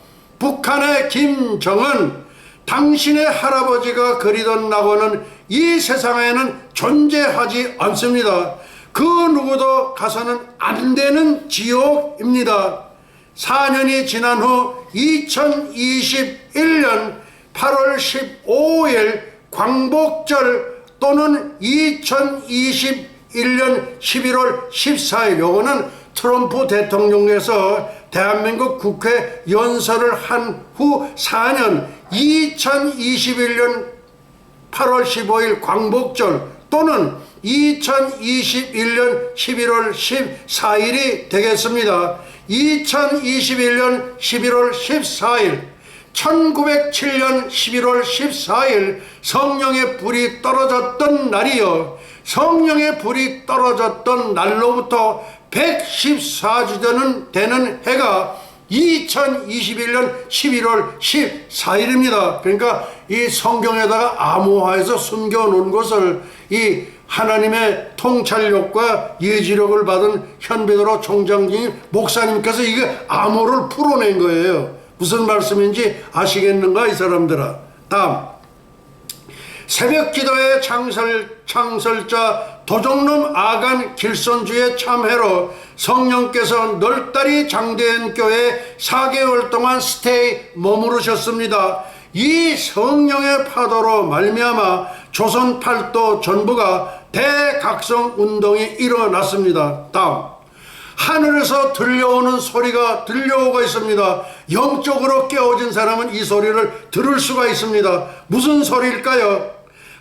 북한의 김정은, 당신의 할아버지가 그리던 낙원은 이 세상에는 존재하지 않습니다. 그 누구도 가서는 안 되는 지옥입니다. 4년이 지난 후 2021년 8월 15일 광복절 또는 2021년 11월 14일, 요거는 트럼프 대통령에서 대한민국 국회 연설을 한 후 4년 2021년 8월 15일 광복절 또는 2021년 11월 14일이 되겠습니다. 2021년 11월 14일, 1907년 11월 14일 성령의 불이 떨어졌던 날이요, 성령의 불이 떨어졌던 날로부터 114주년은 되는 해가 2021년 11월 14일입니다. 그러니까 이 성경에다가 암호화해서 숨겨놓은 것을 이 하나님의 통찰력과 예지력을 받은 현베드로 총장님 목사님께서 이게 암호를 풀어낸 거예요. 무슨 말씀인지 아시겠는가 이 사람들아. 다음, 새벽 기도의 창설자 도적놈 아간 길선주의 참회로 성령께서 널따리 장대한 교회에 4개월 동안 스테이 머무르셨습니다. 이 성령의 파도로 말미암아 조선 팔도 전부가 대각성 운동이 일어났습니다. 다음, 하늘에서 들려오는 소리가 들려오고 있습니다. 영적으로 깨어진 사람은 이 소리를 들을 수가 있습니다. 무슨 소리일까요?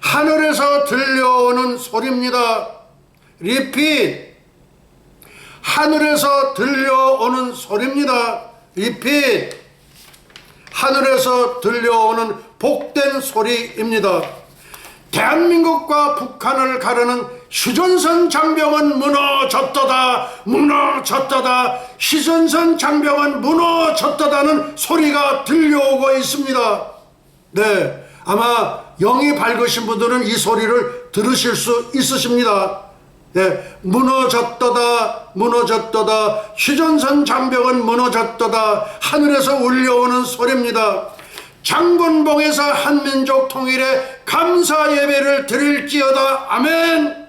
하늘에서 들려오는 소리입니다. 리핏. 하늘에서 들려오는 소리입니다. 리핏. 하늘에서 들려오는 복된 소리입니다. 대한민국과 북한을 가르는 휴전선 장벽은 무너졌도다, 무너졌도다, 휴전선 장벽은 무너졌도다는 소리가 들려오고 있습니다. 네, 아마 영이 밝으신 분들은 이 소리를 들으실 수 있으십니다. 네, 무너졌도다, 무너졌도다, 휴전선 장벽은 무너졌도다, 하늘에서 울려오는 소리입니다. 장군봉에서 한민족 통일에 감사 예배를 드릴지어다. 아멘.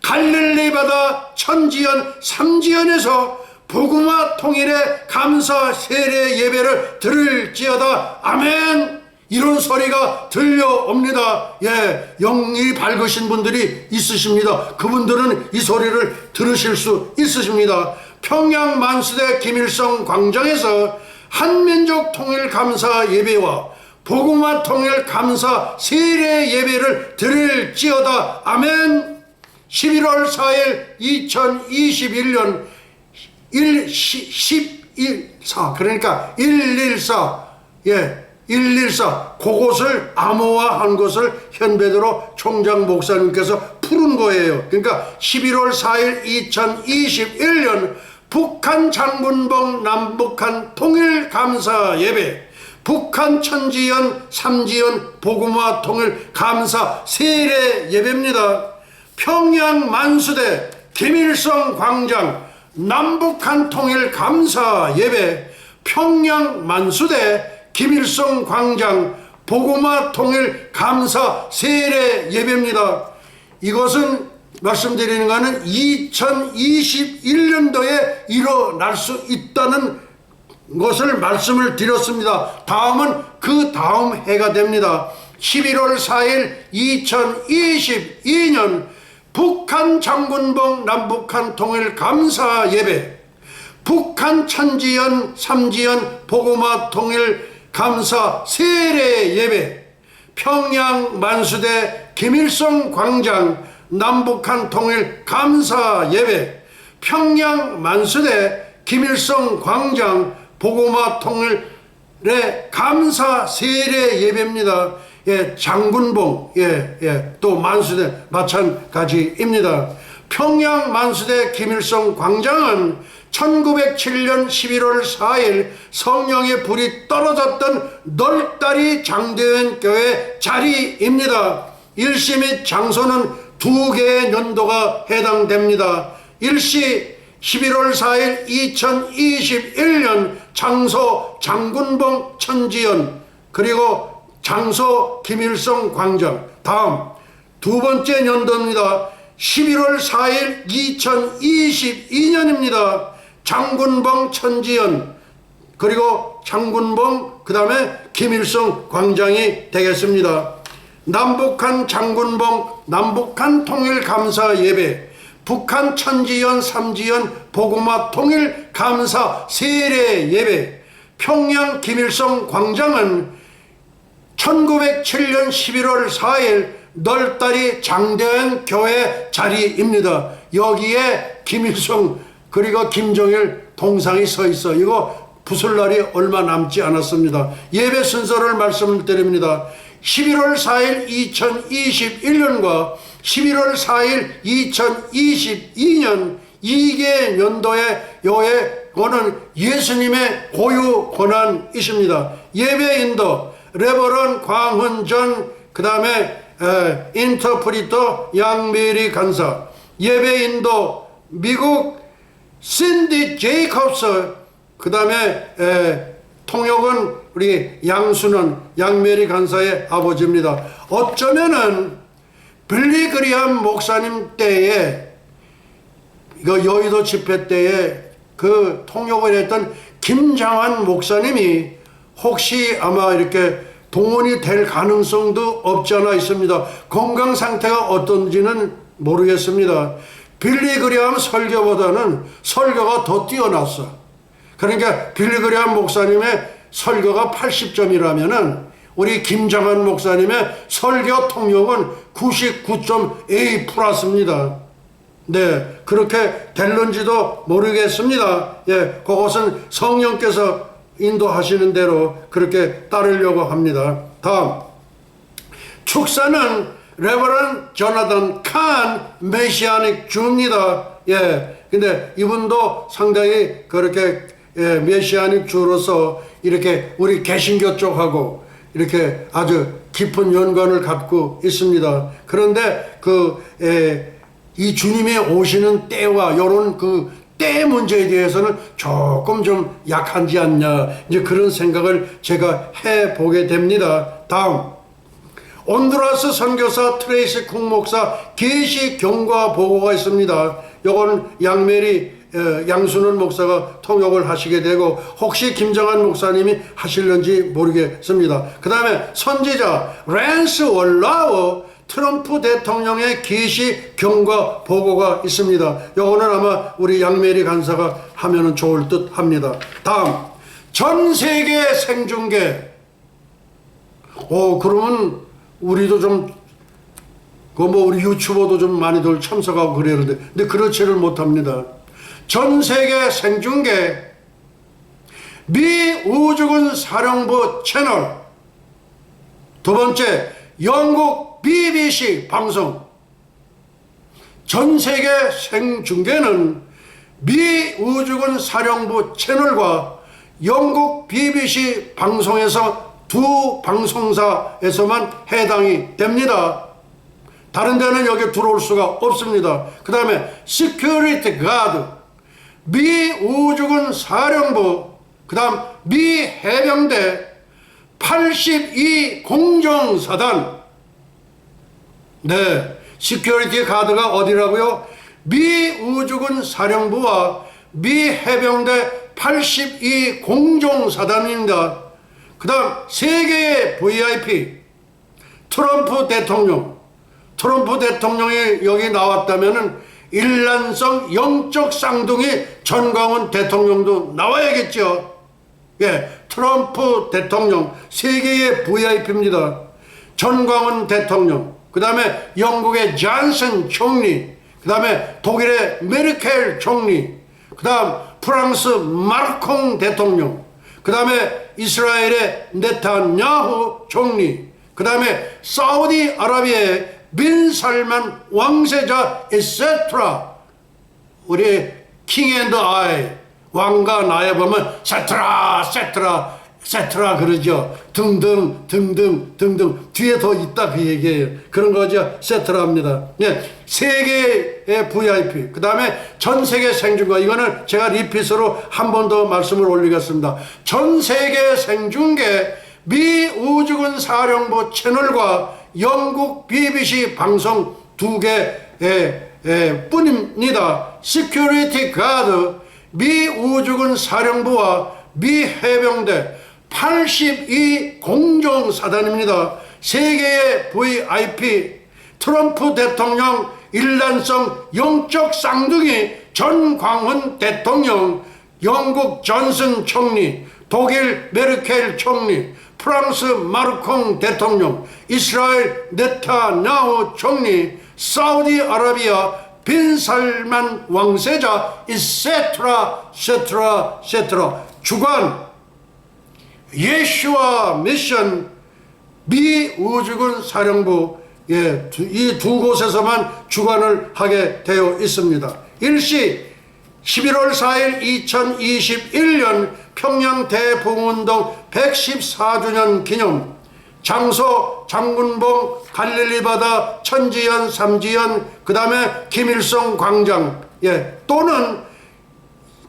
갈릴리 바다 천지연 삼지연에서 복음화 통일에 감사 세례 예배를 드릴지어다. 아멘. 이런 소리가 들려옵니다. 예, 영이 밝으신 분들이 있으십니다. 그분들은 이 소리를 들으실 수 있으십니다. 평양 만수대 김일성 광장에서 한민족 통일 감사 예배와 복음화 통일 감사 세례 예배를 드릴지어다. 아멘. 11월 4일 2021년 1114, 그러니까 114, 예, 114, 그것을 암호화한 것을 현베드로 총장 목사님께서 푸른 거예요. 그러니까 11월 4일 2021년 북한 장군봉 남북한 통일 감사 예배, 북한 천지연 삼지연 복음화 통일 감사 세례 예배입니다. 평양 만수대 김일성 광장 남북한 통일 감사 예배, 평양 만수대 김일성 광장 복음화 통일 감사 세례 예배입니다. 이것은 말씀드리는 것은 2021년도에 일어날 수 있다는 것을 말씀을 드렸습니다. 다음은 그 다음 해가 됩니다. 11월 4일 2022년 북한 장군봉 남북한 통일 감사 예배, 북한 천지연 삼지연 복음화 통일 감사 세례 예배, 평양 만수대 김일성 광장 남북한 통일 감사 예배, 평양 만수대 김일성 광장 복음화 통일의 감사 세례 예배입니다. 예, 장군봉, 또 만수대 마찬가지입니다. 평양 만수대 김일성 광장은 1907년 11월 4일 성령의 불이 떨어졌던 널따리 장대현 교회 자리입니다. 일시 및 장소는 2개의 연도가 해당됩니다. 일시 11월 4일 2021년 장소 장군봉 천지연, 그리고 장소 김일성 광장. 다음 두 번째 연도입니다. 11월 4일 2022년입니다. 장군봉 천지연, 그리고 장군봉 그 다음에 김일성 광장이 되겠습니다. 남북한 장군봉 남북한 통일감사 예배, 북한 천지연 삼지연 보고마 통일감사 세례 예배, 평양 김일성 광장은 1907년 11월 4일 널다리 장대현 교회 자리입니다. 여기에 김일성 그리고 김정일 동상이 서 있어. 이거 부술 날이 얼마 남지 않았습니다. 예배 순서를 말씀을 드립니다. 11월 4일 2021년과 11월 4일 2022년 2개 연도의 요는 예수님의 고유 고난이십니다. 예배 인도 레버런 광훈전, 그 다음에 인터프리터 양메리 간사, 예배 인도 미국 신디 제이콥스, 그 다음에 통역은 우리 양순원 양메리 간사의 아버지입니다. 어쩌면은 빌리 그리함 목사님 때에 이거 여의도 집회 때에 그 통역을 했던 김장환 목사님이 혹시 아마 이렇게 동원이 될 가능성도 없지 않아 있습니다. 건강 상태가 어떤지는 모르겠습니다. 빌리 그리함 설교보다는 설교가 더 뛰어났어. 그러니까 빌리 그리함 목사님의 설교가 80점이라면은 우리 김장한 목사님의 설교 통역은 99.A 플러스입니다. 네, 그렇게 될런지도 모르겠습니다. 예, 그것은 성령께서 인도하시는 대로 그렇게 따르려고 합니다. 다음, 축사는 레버런 조나단 칸 메시아닉 주입니다. 예, 근데 이분도 상당히 그렇게 메시아닉 주로서 이렇게 우리 개신교 쪽하고 이렇게 아주 깊은 연관을 갖고 있습니다. 그런데 이 주님의 오시는 때와 요런 때 문제에 대해서는 조금 좀 약한지 않냐, 이제 그런 생각을 제가 해보게 됩니다. 다음, 온두라스 선교사 트레이시 쿵 목사 계시 경과 보고가 있습니다. 요거는 양순원 목사가 통역을 하시게 되고 혹시 김정한 목사님이 하실런지 모르겠습니다. 그 다음에 선지자 랜스 월라워 트럼프 대통령의 계시 경과 보고가 있습니다. 요거는 아마 우리 양메리 간사가 하면은 좋을 듯 합니다. 다음, 전 세계 생중계. 그러면 우리도 좀 우리 유튜버도 좀 많이들 참석하고 그러는데, 근데 그렇지를 못합니다. 전 세계 생중계 미 우주군 사령부 채널, 두 번째 영국 BBC 방송. 전 세계 생중계는 미 우주군 사령부 채널과 영국 BBC 방송에서 두 방송사에서만 해당이 됩니다. 다른 데는 여기 들어올 수가 없습니다. 그 다음에 시큐리티 가드, 미 우주군 사령부, 그 다음 미 해병대 82 공정사단. 네, 시큐리티 가드가 어디라고요? 미 우주군 사령부와 미 해병대 82 공정사단입니다. 그 다음 세계의 VIP 트럼프 대통령이 여기 나왔다면은 일란성 영적 쌍둥이 전광훈 대통령도 나와야겠죠. 예, 트럼프 대통령 세계의 VIP입니다. 전광훈 대통령, 그 다음에 영국의 존슨 총리, 그 다음에 독일의 메르켈 총리, 그 다음 프랑스 마크롱 대통령, 그 다음에 이스라엘의 네타냐후 총리, 그 다음에 사우디아라비아의 빈 살만 왕세자 에세트라, 우리 킹 앤드 아이 왕과 나에 보면 세트라 세트라 그러죠. 등등 등등 등등 뒤에 더 있다 그 얘기예요. 그런 거죠. 세트라입니다. 예, 세계의 VIP, 그 다음에 전 세계 생중계. 이거는 제가 리핏으로 한 번 더 말씀을 올리겠습니다. 전 세계 생중계 미 우주군 사령부 채널과 영국 BBC 방송 2개 뿐입니다. 시큐리티 가드, 미 우주군 사령부와 미 해병대 82 공정사단입니다. 세계의 VIP, 트럼프 대통령 일란성 영적 쌍둥이 전광훈 대통령, 영국 존슨 총리, 독일 메르켈 총리, 프랑스 마르콩 대통령, 이스라엘 네타냐후 총리, 사우디아라비아 빈 살만 왕세자, 이세트라 세트라 세트라. 주관 예슈아 미션 미 우주군 사령부, 예, 이 두 곳에서만 주관을 하게 되어 있습니다. 일시 11월 4일 2021년 평양 대붕운동 114주년 기념, 장소 장군봉 갈릴리 바다 천지연 삼지연, 그 다음에 김일성 광장, 예, 또는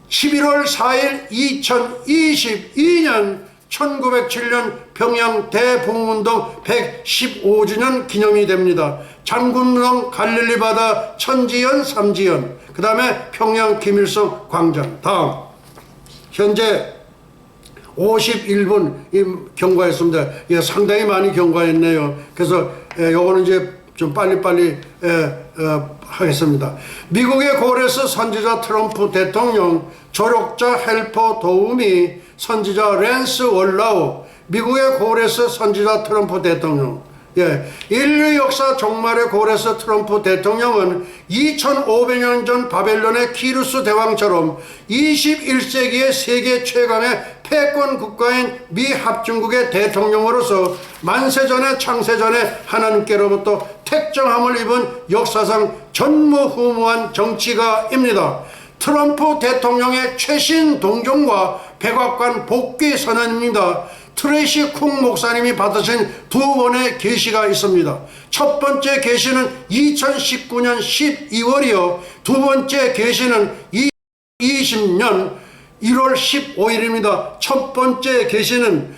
11월 4일 2022년 1907년 평양 대붕운동 115주년 기념이 됩니다. 장군봉 갈릴리 바다 천지연 삼지연, 그 다음에 평양 김일성 광장. 다음, 현재 51분 경과했습니다. 예, 상당히 많이 경과했네요. 그래서 요거는 이제 좀 빨리빨리 하겠습니다. 미국의 고레스 선지자 트럼프 대통령, 조력자 헬퍼 도우미 선지자 랜스 월라우, 미국의 고레스 선지자 트럼프 대통령. 예, 인류 역사 종말의 고레스 트럼프 대통령은 2500년 전 바벨론의 키루스 대왕처럼 21세기의 세계 최강의 패권 국가인 미 합중국의 대통령으로서 만세전의 창세전에 하나님께로부터 택정함을 입은 역사상 전무후무한 정치가입니다. 트럼프 대통령의 최신 동정과 백악관 복귀 선언입니다. 트레이시 쿵 목사님이 받으신 두 번의 계시가 있습니다. 첫 번째 계시는 2019년 12월이요. 두 번째 계시는 2020년 1월 15일입니다. 첫 번째 계시는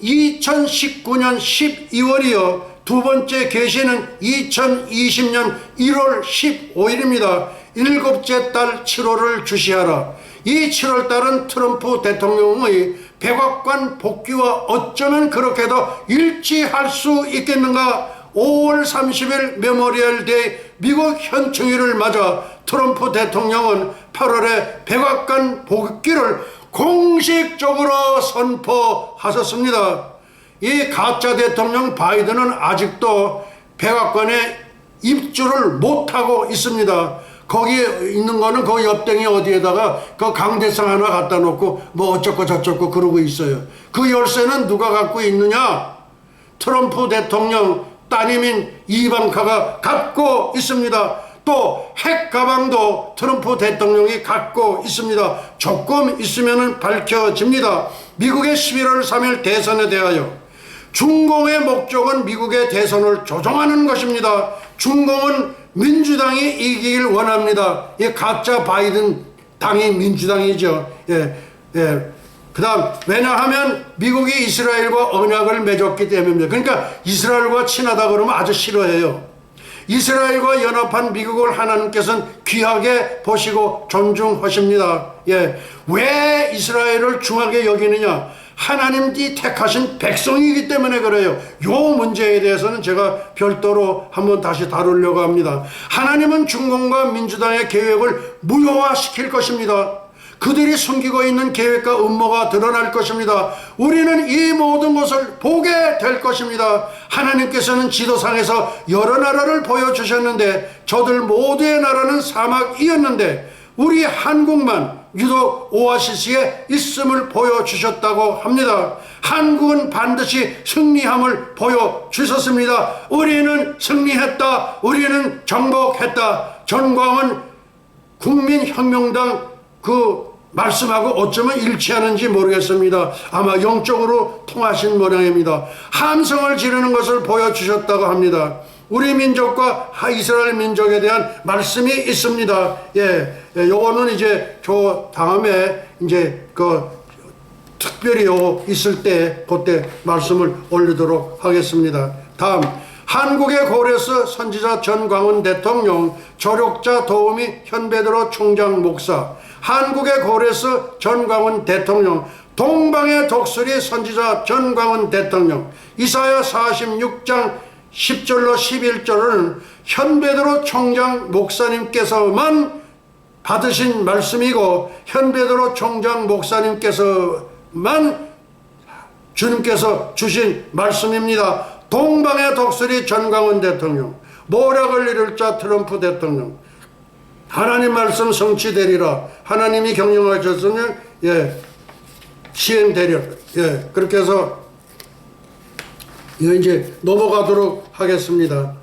2019년 12월이요. 두 번째 계시는 2020년 1월 15일입니다. 일곱째 달 7월을 주시하라. 이 7월달은 트럼프 대통령의 백악관 복귀와 어쩌면 그렇게도 일치할 수 있겠는가. 5월 30일 메모리얼 데이 미국 현충일을 맞아 트럼프 대통령은 8월에 백악관 복귀를 공식적으로 선포하셨습니다. 이 가짜 대통령 바이든은 아직도 백악관에 입주를 못하고 있습니다. 거기 있는 거는 그 옆댕이 어디에다가 그 강대상 하나 갖다 놓고 뭐 어쩌고 저쩌고 그러고 있어요. 그 열쇠는 누가 갖고 있느냐? 트럼프 대통령 따님인 이방카가 갖고 있습니다. 또 핵 가방도 트럼프 대통령이 갖고 있습니다. 조금 있으면 밝혀집니다. 미국의 11월 3일 대선에 대하여 중공의 목적은 미국의 대선을 조종하는 것입니다. 중공은 민주당이 이기길 원합니다. 이 가짜 바이든 당이 민주당이죠. 예. 그 다음, 왜냐하면 미국이 이스라엘과 언약을 맺었기 때문입니다. 그러니까 이스라엘과 친하다 그러면 아주 싫어해요. 이스라엘과 연합한 미국을 하나님께서는 귀하게 보시고 존중하십니다. 예. 왜 이스라엘을 중하게 여기느냐? 하나님이 택하신 백성이기 때문에 그래요. 요 문제에 대해서는 제가 별도로 한번 다시 다루려고 합니다. 하나님은 중공과 민주당의 계획을 무효화시킬 것입니다. 그들이 숨기고 있는 계획과 음모가 드러날 것입니다. 우리는 이 모든 것을 보게 될 것입니다. 하나님께서는 지도상에서 여러 나라를 보여주셨는데 저들 모두의 나라는 사막이었는데 우리 한국만 유독 오아시스에 있음을 보여주셨다고 합니다. 한국은 반드시 승리함을 보여주셨습니다. 우리는 승리했다. 우리는 정복했다. 전광훈 국민혁명당 그 말씀하고 어쩌면 일치하는지 모르겠습니다. 아마 영적으로 통하신 모양입니다. 함성을 지르는 것을 보여주셨다고 합니다. 우리 민족과 이스라엘 민족에 대한 말씀이 있습니다. 요거는 이제 저 다음에 이제 특별히 있을 때 그때 말씀을 올리도록 하겠습니다. 다음, 한국의 고레스 선지자 전광훈 대통령, 조력자 도우미 현베드로 총장 목사, 한국의 고레스 전광훈 대통령, 동방의 독수리 선지자 전광훈 대통령, 이사야 46장 10절로 11절은 현베드로 총장 목사님께서만 받으신 말씀이고, 현베드로 총장 목사님께서만 주님께서 주신 말씀입니다. 동방의 독수리 전광훈 대통령, 모략을 이룰 자 트럼프 대통령, 하나님 말씀 성취되리라. 하나님이 경영하셨으면 시행되리라. 그렇게 해서 이제 넘어가도록 하겠습니다.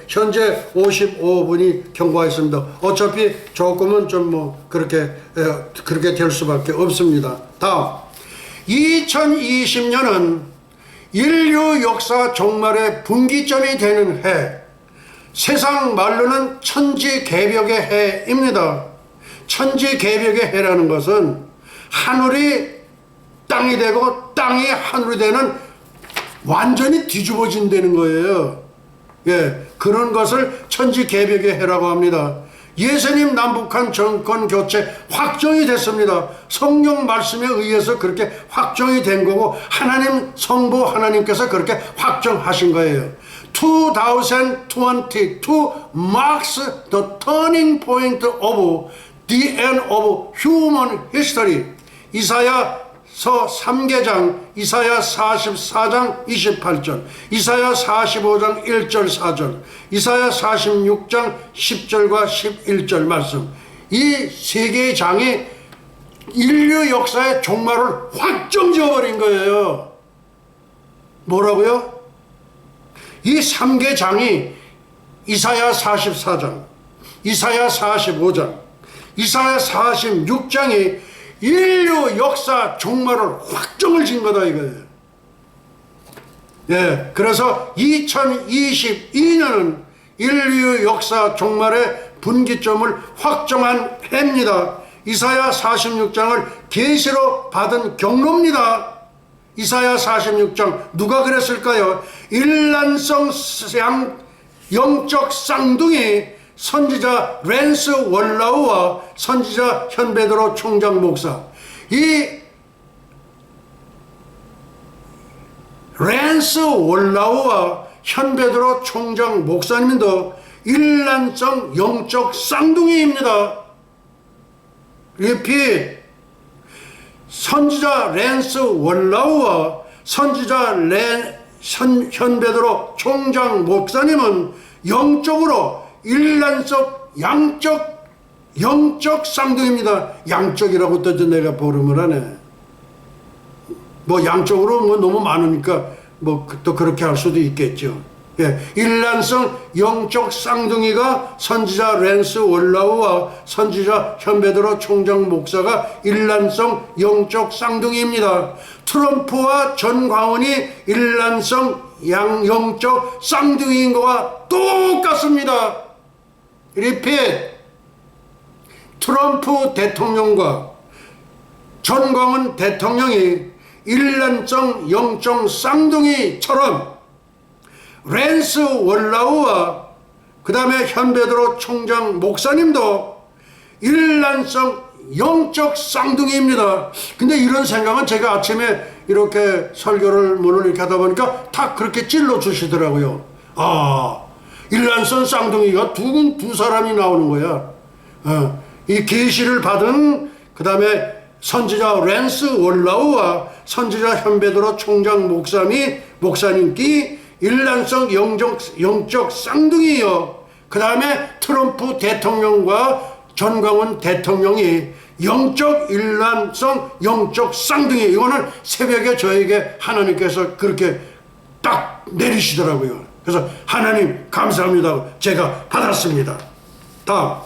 현재 55분이 경과했습니다. 어차피 조금은 좀 그렇게 될 수밖에 없습니다. 다음, 2020년은 인류 역사 종말의 분기점이 되는 해, 세상 말로는 천지개벽의 해입니다. 천지개벽의 해라는 것은 하늘이 땅이 되고 땅이 하늘이 되는 완전히 뒤집어진다는 거예요. 그런 것을 천지개벽의 해라고 합니다. 예수님 남북한 정권 교체 확정이 됐습니다. 성경 말씀에 의해서 그렇게 확정이 된 거고, 하나님 성부 하나님께서 그렇게 확정하신 거예요. 2022 marks the turning point of the end of human history. 이사야서 3계장, 이사야 44장 28절, 이사야 45장 1절 4절, 이사야 46장 10절과 11절 말씀, 이 세 개의 장이 인류 역사의 종말을 확정 지어버린 거예요. 뭐라고요? 이 3개 장이 이사야 44장, 이사야 45장, 이사야 46장이 인류 역사 종말을 확정을 진 거다 이거예요. 그래서 2022년은 인류 역사 종말의 분기점을 확정한 해입니다. 이사야 46장을 계시로 받은 경로입니다. 이사야 46장 누가 그랬을까요? 일란성 영적 쌍둥이 선지자 랜스 월라우와 선지자 현베드로 총장 목사, 이 랜스 월라우와 현베드로 총장 목사님도 일란성 영적 쌍둥이입니다. 리핏, 선지자 랜스 월라우와 선지자 현베드로 총장 목사님은 영적으로 일란성 영적 쌍둥이입니다. 양적이라고 또 내가 발음을 하네. 양적으로 너무 많으니까 또 그렇게 할 수도 있겠죠. 일란성 영적 쌍둥이가 선지자 랜스 월라우와 선지자 현베드로 총장 목사가 일란성 영적 쌍둥이입니다. 트럼프와 전광훈이 일란성 영적 쌍둥이인 것과 똑같습니다. 리핏, 트럼프 대통령과 전광훈 대통령이 일란성 영적 쌍둥이처럼 랜스 월라우와 그 다음에 현베드로 총장 목사님도 일란성 영적 쌍둥이입니다. 근데 이런 생각은 제가 아침에 이렇게 설교를 문을 이렇게 하다 보니까 다 그렇게 찔러 주시더라고요. 일란성 쌍둥이가 두 사람이 나오는 거야. 이 계시를 받은 그 다음에 선지자 랜스 월라우와 선지자 현베드로 총장 목사님께 일란성 영적 쌍둥이요. 그 다음에 트럼프 대통령과 전광훈 대통령이 영적 일란성 영적 쌍둥이. 이거는 새벽에 저에게 하나님께서 그렇게 딱 내리시더라고요. 그래서 하나님 감사합니다. 제가 받았습니다. 다음,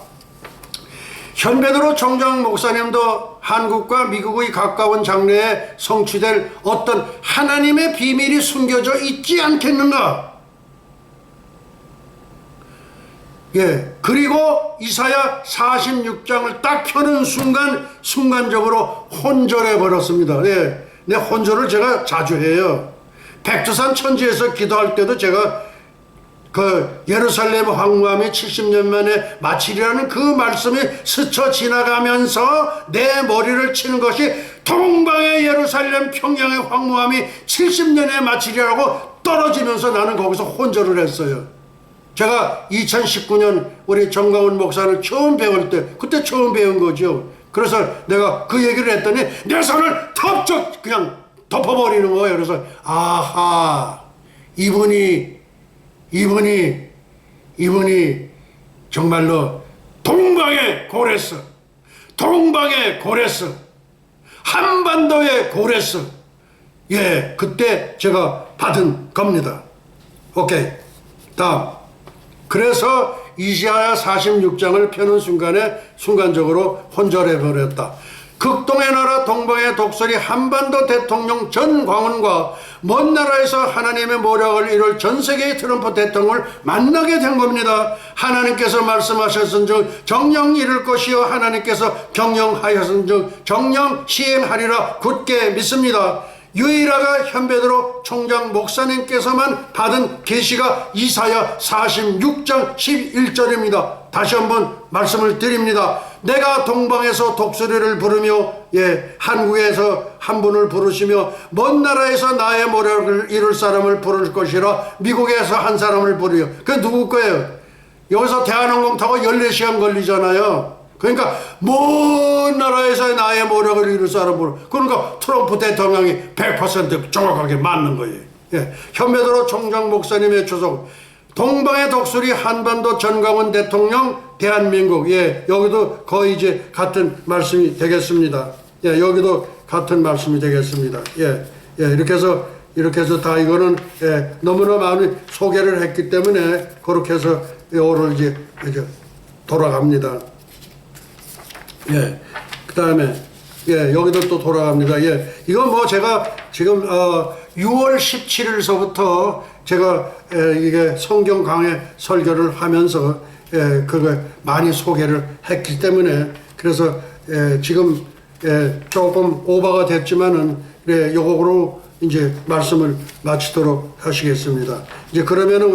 현베드로 총장 목사님도 한국과 미국의 가까운 장래에 성취될 어떤 하나님의 비밀이 숨겨져 있지 않겠는가? 예, 그리고 이사야 46장을 딱 펴는 순간적으로 혼절해 버렸습니다. 예, 내 혼절을 제가 자주 해요. 백두산 천지에서 기도할 때도 제가 그 예루살렘 황무함이 70년 만에 마치리라는 그 말씀이 스쳐 지나가면서 내 머리를 치는 것이 동방의 예루살렘 평양의 황무함이 70년에 마치리라고 떨어지면서 나는 거기서 혼절을 했어요. 제가 2019년 우리 정광훈 목사를 처음 배울 때 그때 처음 배운 거죠. 그래서 내가 그 얘기를 했더니 내 손을 턱적 그냥 덮어버리는 거예요. 그래서 아하, 이분이 정말로 동방의 고레스, 동방의 고레스, 한반도의 고레스. 예, 그때 제가 받은 겁니다. 오케이, 다음. 그래서 이사야 46장을 펴는 순간에 순간적으로 혼절해버렸다. 극동의 나라 동방의 독수리 한반도 대통령 전광훈과 먼 나라에서 하나님의 모략을 이룰 전세계의 트럼프 대통령을 만나게 된 겁니다. 하나님께서 말씀하셨은즉 정령 이룰 것이요 하나님께서 경영하였은즉 정령 시행하리라 굳게 믿습니다. 유일하가 현베드로 총장 목사님께서만 받은 계시가 이사야 46장 11절입니다. 다시 한번 말씀을 드립니다. 내가 동방에서 독수리를 부르며 한국에서 한 분을 부르시며 먼 나라에서 나의 모략을 이룰 사람을 부를 것이라 미국에서 한 사람을 부르요. 그게 누구 거예요? 여기서 대한항공 타고 14시간 걸리잖아요. 그러니까 먼 나라에서 나의 모략을 이룰 사람을, 그러니까 트럼프 대통령이 100% 정확하게 맞는 거예요. 현베드로 총장 목사님의 주석, 동방의 독수리 한반도 전광훈 대통령 대한민국. 여기도 거의 이제 같은 말씀이 되겠습니다. 여기도 같은 말씀이 되겠습니다. 이렇게 해서 다 이거는 너무나 많은 소개를 했기 때문에 그렇게 해서 오늘 이제 돌아갑니다. 그 다음에 여기도 또 돌아갑니다. 이건 뭐 제가 지금 6월 17일서부터 제가 이게 성경 강해 설교를 하면서 그걸 많이 소개를 했기 때문에, 그래서 지금 조금 오버가 됐지만은 요거로 이제 말씀을 마치도록 하시겠습니다. 이제 그러면은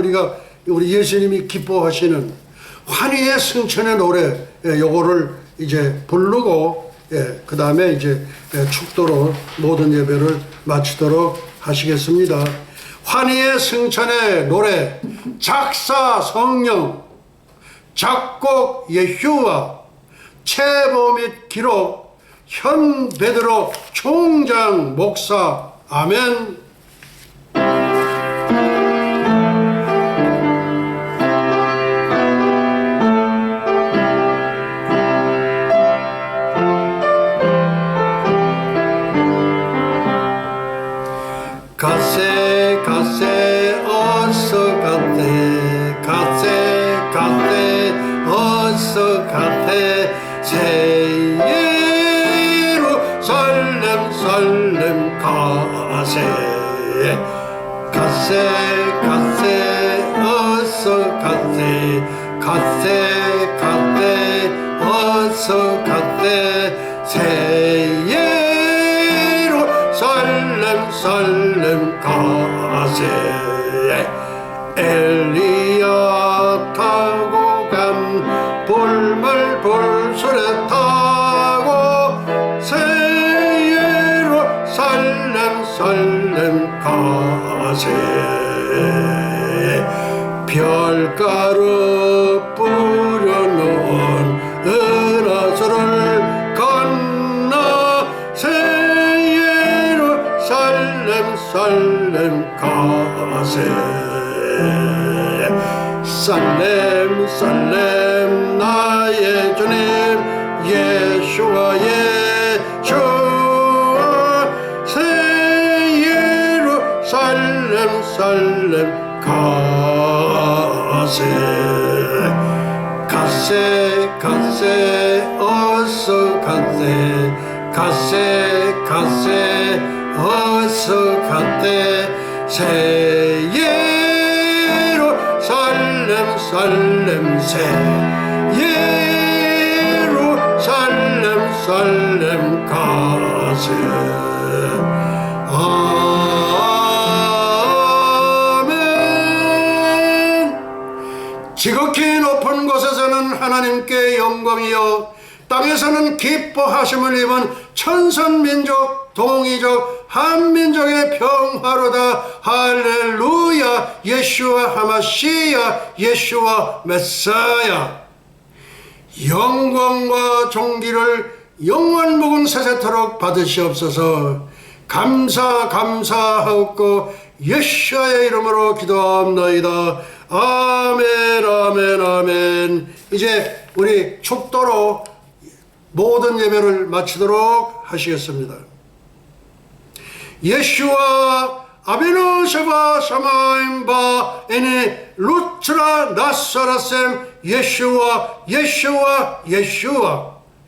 우리 예수님이 기뻐하시는 환희의 승천의 노래 요거를 이제 부르고 그 다음에 이제 축도로 모든 예배를 마치도록 하시겠습니다. 환희의 승천의 노래, 작사 성령, 작곡 예슈와, 체보 및 기록 현베드로 총장 목사. 아멘. 가세 가세 어서 가세, 가세 가세 어서 가세, 새 예루살렘 살렘 가세, 가세 가세 어서 가세, 가세 가세 어서 가세, 새 예루살렘 살렘 가세. 엘리야 타고 간 볼말 볼소리 타고 새 예루살렘 살렘 가세. 별가루 뿌려놓은 은하수를 건너 새 예루살렘 살렘 가세. 살렘 살렘 나의 주님 예수와 예수와, 새 예루살렘 살렘 가세. 가세 가세 어서 가세, 갓세 갓세 어서 갓세 새 예루살렘 살렘 새 예루살렘 살렘 가세 아멘. 지극히 높은 곳에서는 하나님께 영광이요 땅에서는 기뻐하심을 입은 천선민족 동이족 한민족의 평화로다. 할렐루야. 예슈와 하마시야 예슈와 메사야. 영광과 존귀를 영원 무궁세세토록 받으시옵소서. 감사하옵고 예수의 이름으로 기도합나이다. 아멘 아멘 아멘. 이제 우리 축도로 모든 예배를 마치도록 하시겠습니다. 예수와 아비노 샤바 샤마임바 에네 루트라 나사라셈 예수와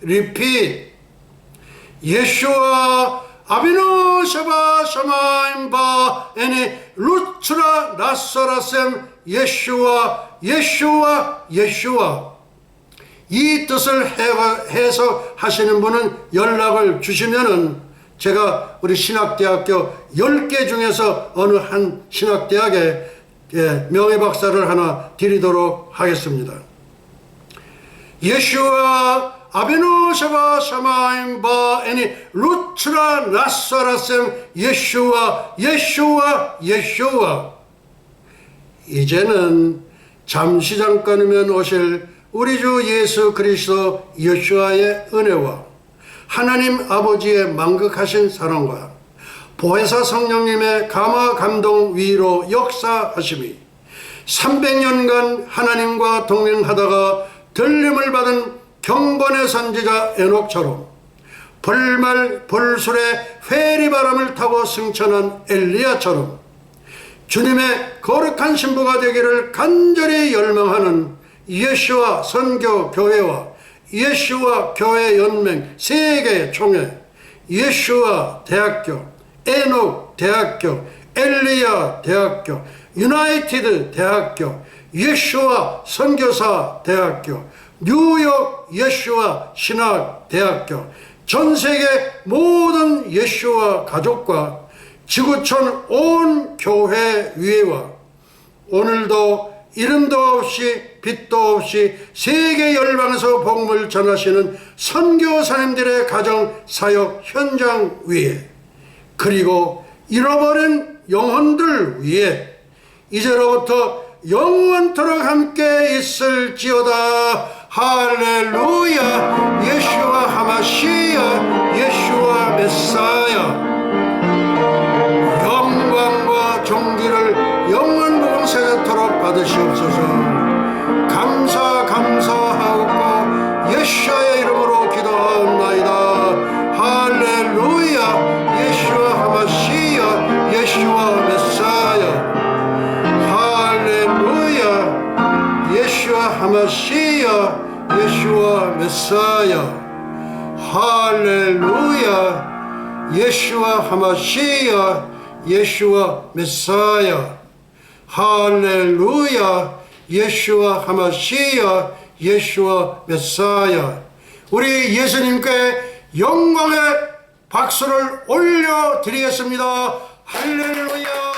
리핏. 예수와 아비노 샤바 샤마임바 에네 루트라 나사라셈 예수와 이 뜻을 해석하시는 분은 연락을 주시면은 제가 우리 신학대학교 10개 중에서 어느 한 신학대학에 명예박사를 하나 드리도록 하겠습니다. 예수와 아베노 샤바 샤마임바 에니 루트라 나사라셈 예수와 이제는 잠시 잠깐이면 오실 우리 주 예수 그리스도 여호와의 은혜와 하나님 아버지의 만극하신 사랑과 보혜사 성령님의 감화 감동 위로 역사하심이 300년간 하나님과 동행하다가 들림을 받은 경건의 선지자 에녹처럼 불말 불술의 회리바람을 타고 승천한 엘리야처럼 주님의 거룩한 신부가 되기를 간절히 열망하는 예수와 선교 교회와 예수와 교회 연맹 세계 총회, 예수와 대학교, 에녹 대학교, 엘리야 대학교, 유나이티드 대학교, 예수와 선교사 대학교, 뉴욕 예수와 신학 대학교, 전 세계 모든 예수와 가족과 지구촌 온 교회 위에와 오늘도 이름도 없이 빛도 없이 세계 열방에서 복음을 전하시는 선교사님들의 가정 사역 현장 위에 그리고 잃어버린 영혼들 위에 이제로부터 영원토록 함께 있을지어다. 할렐루야. 예수와 하마시야 예수와 메사야. 영광과 존귀를 영원 무궁세세토록 받으시옵소서. 감사하옵고 예수의 이름으로 기도하옵나이다. 할렐루야. 예수와 하마시야 예수와 메사야. 할렐루야. 예수와 하마시야 예수와 메사야. 할렐루야. 예수와 하마시야 예수와 메사야. 할렐루야. 예수와 하마시야 예수와 메사야. 우리 예수님께 영광의 박수를 올려드리겠습니다. 할렐루야.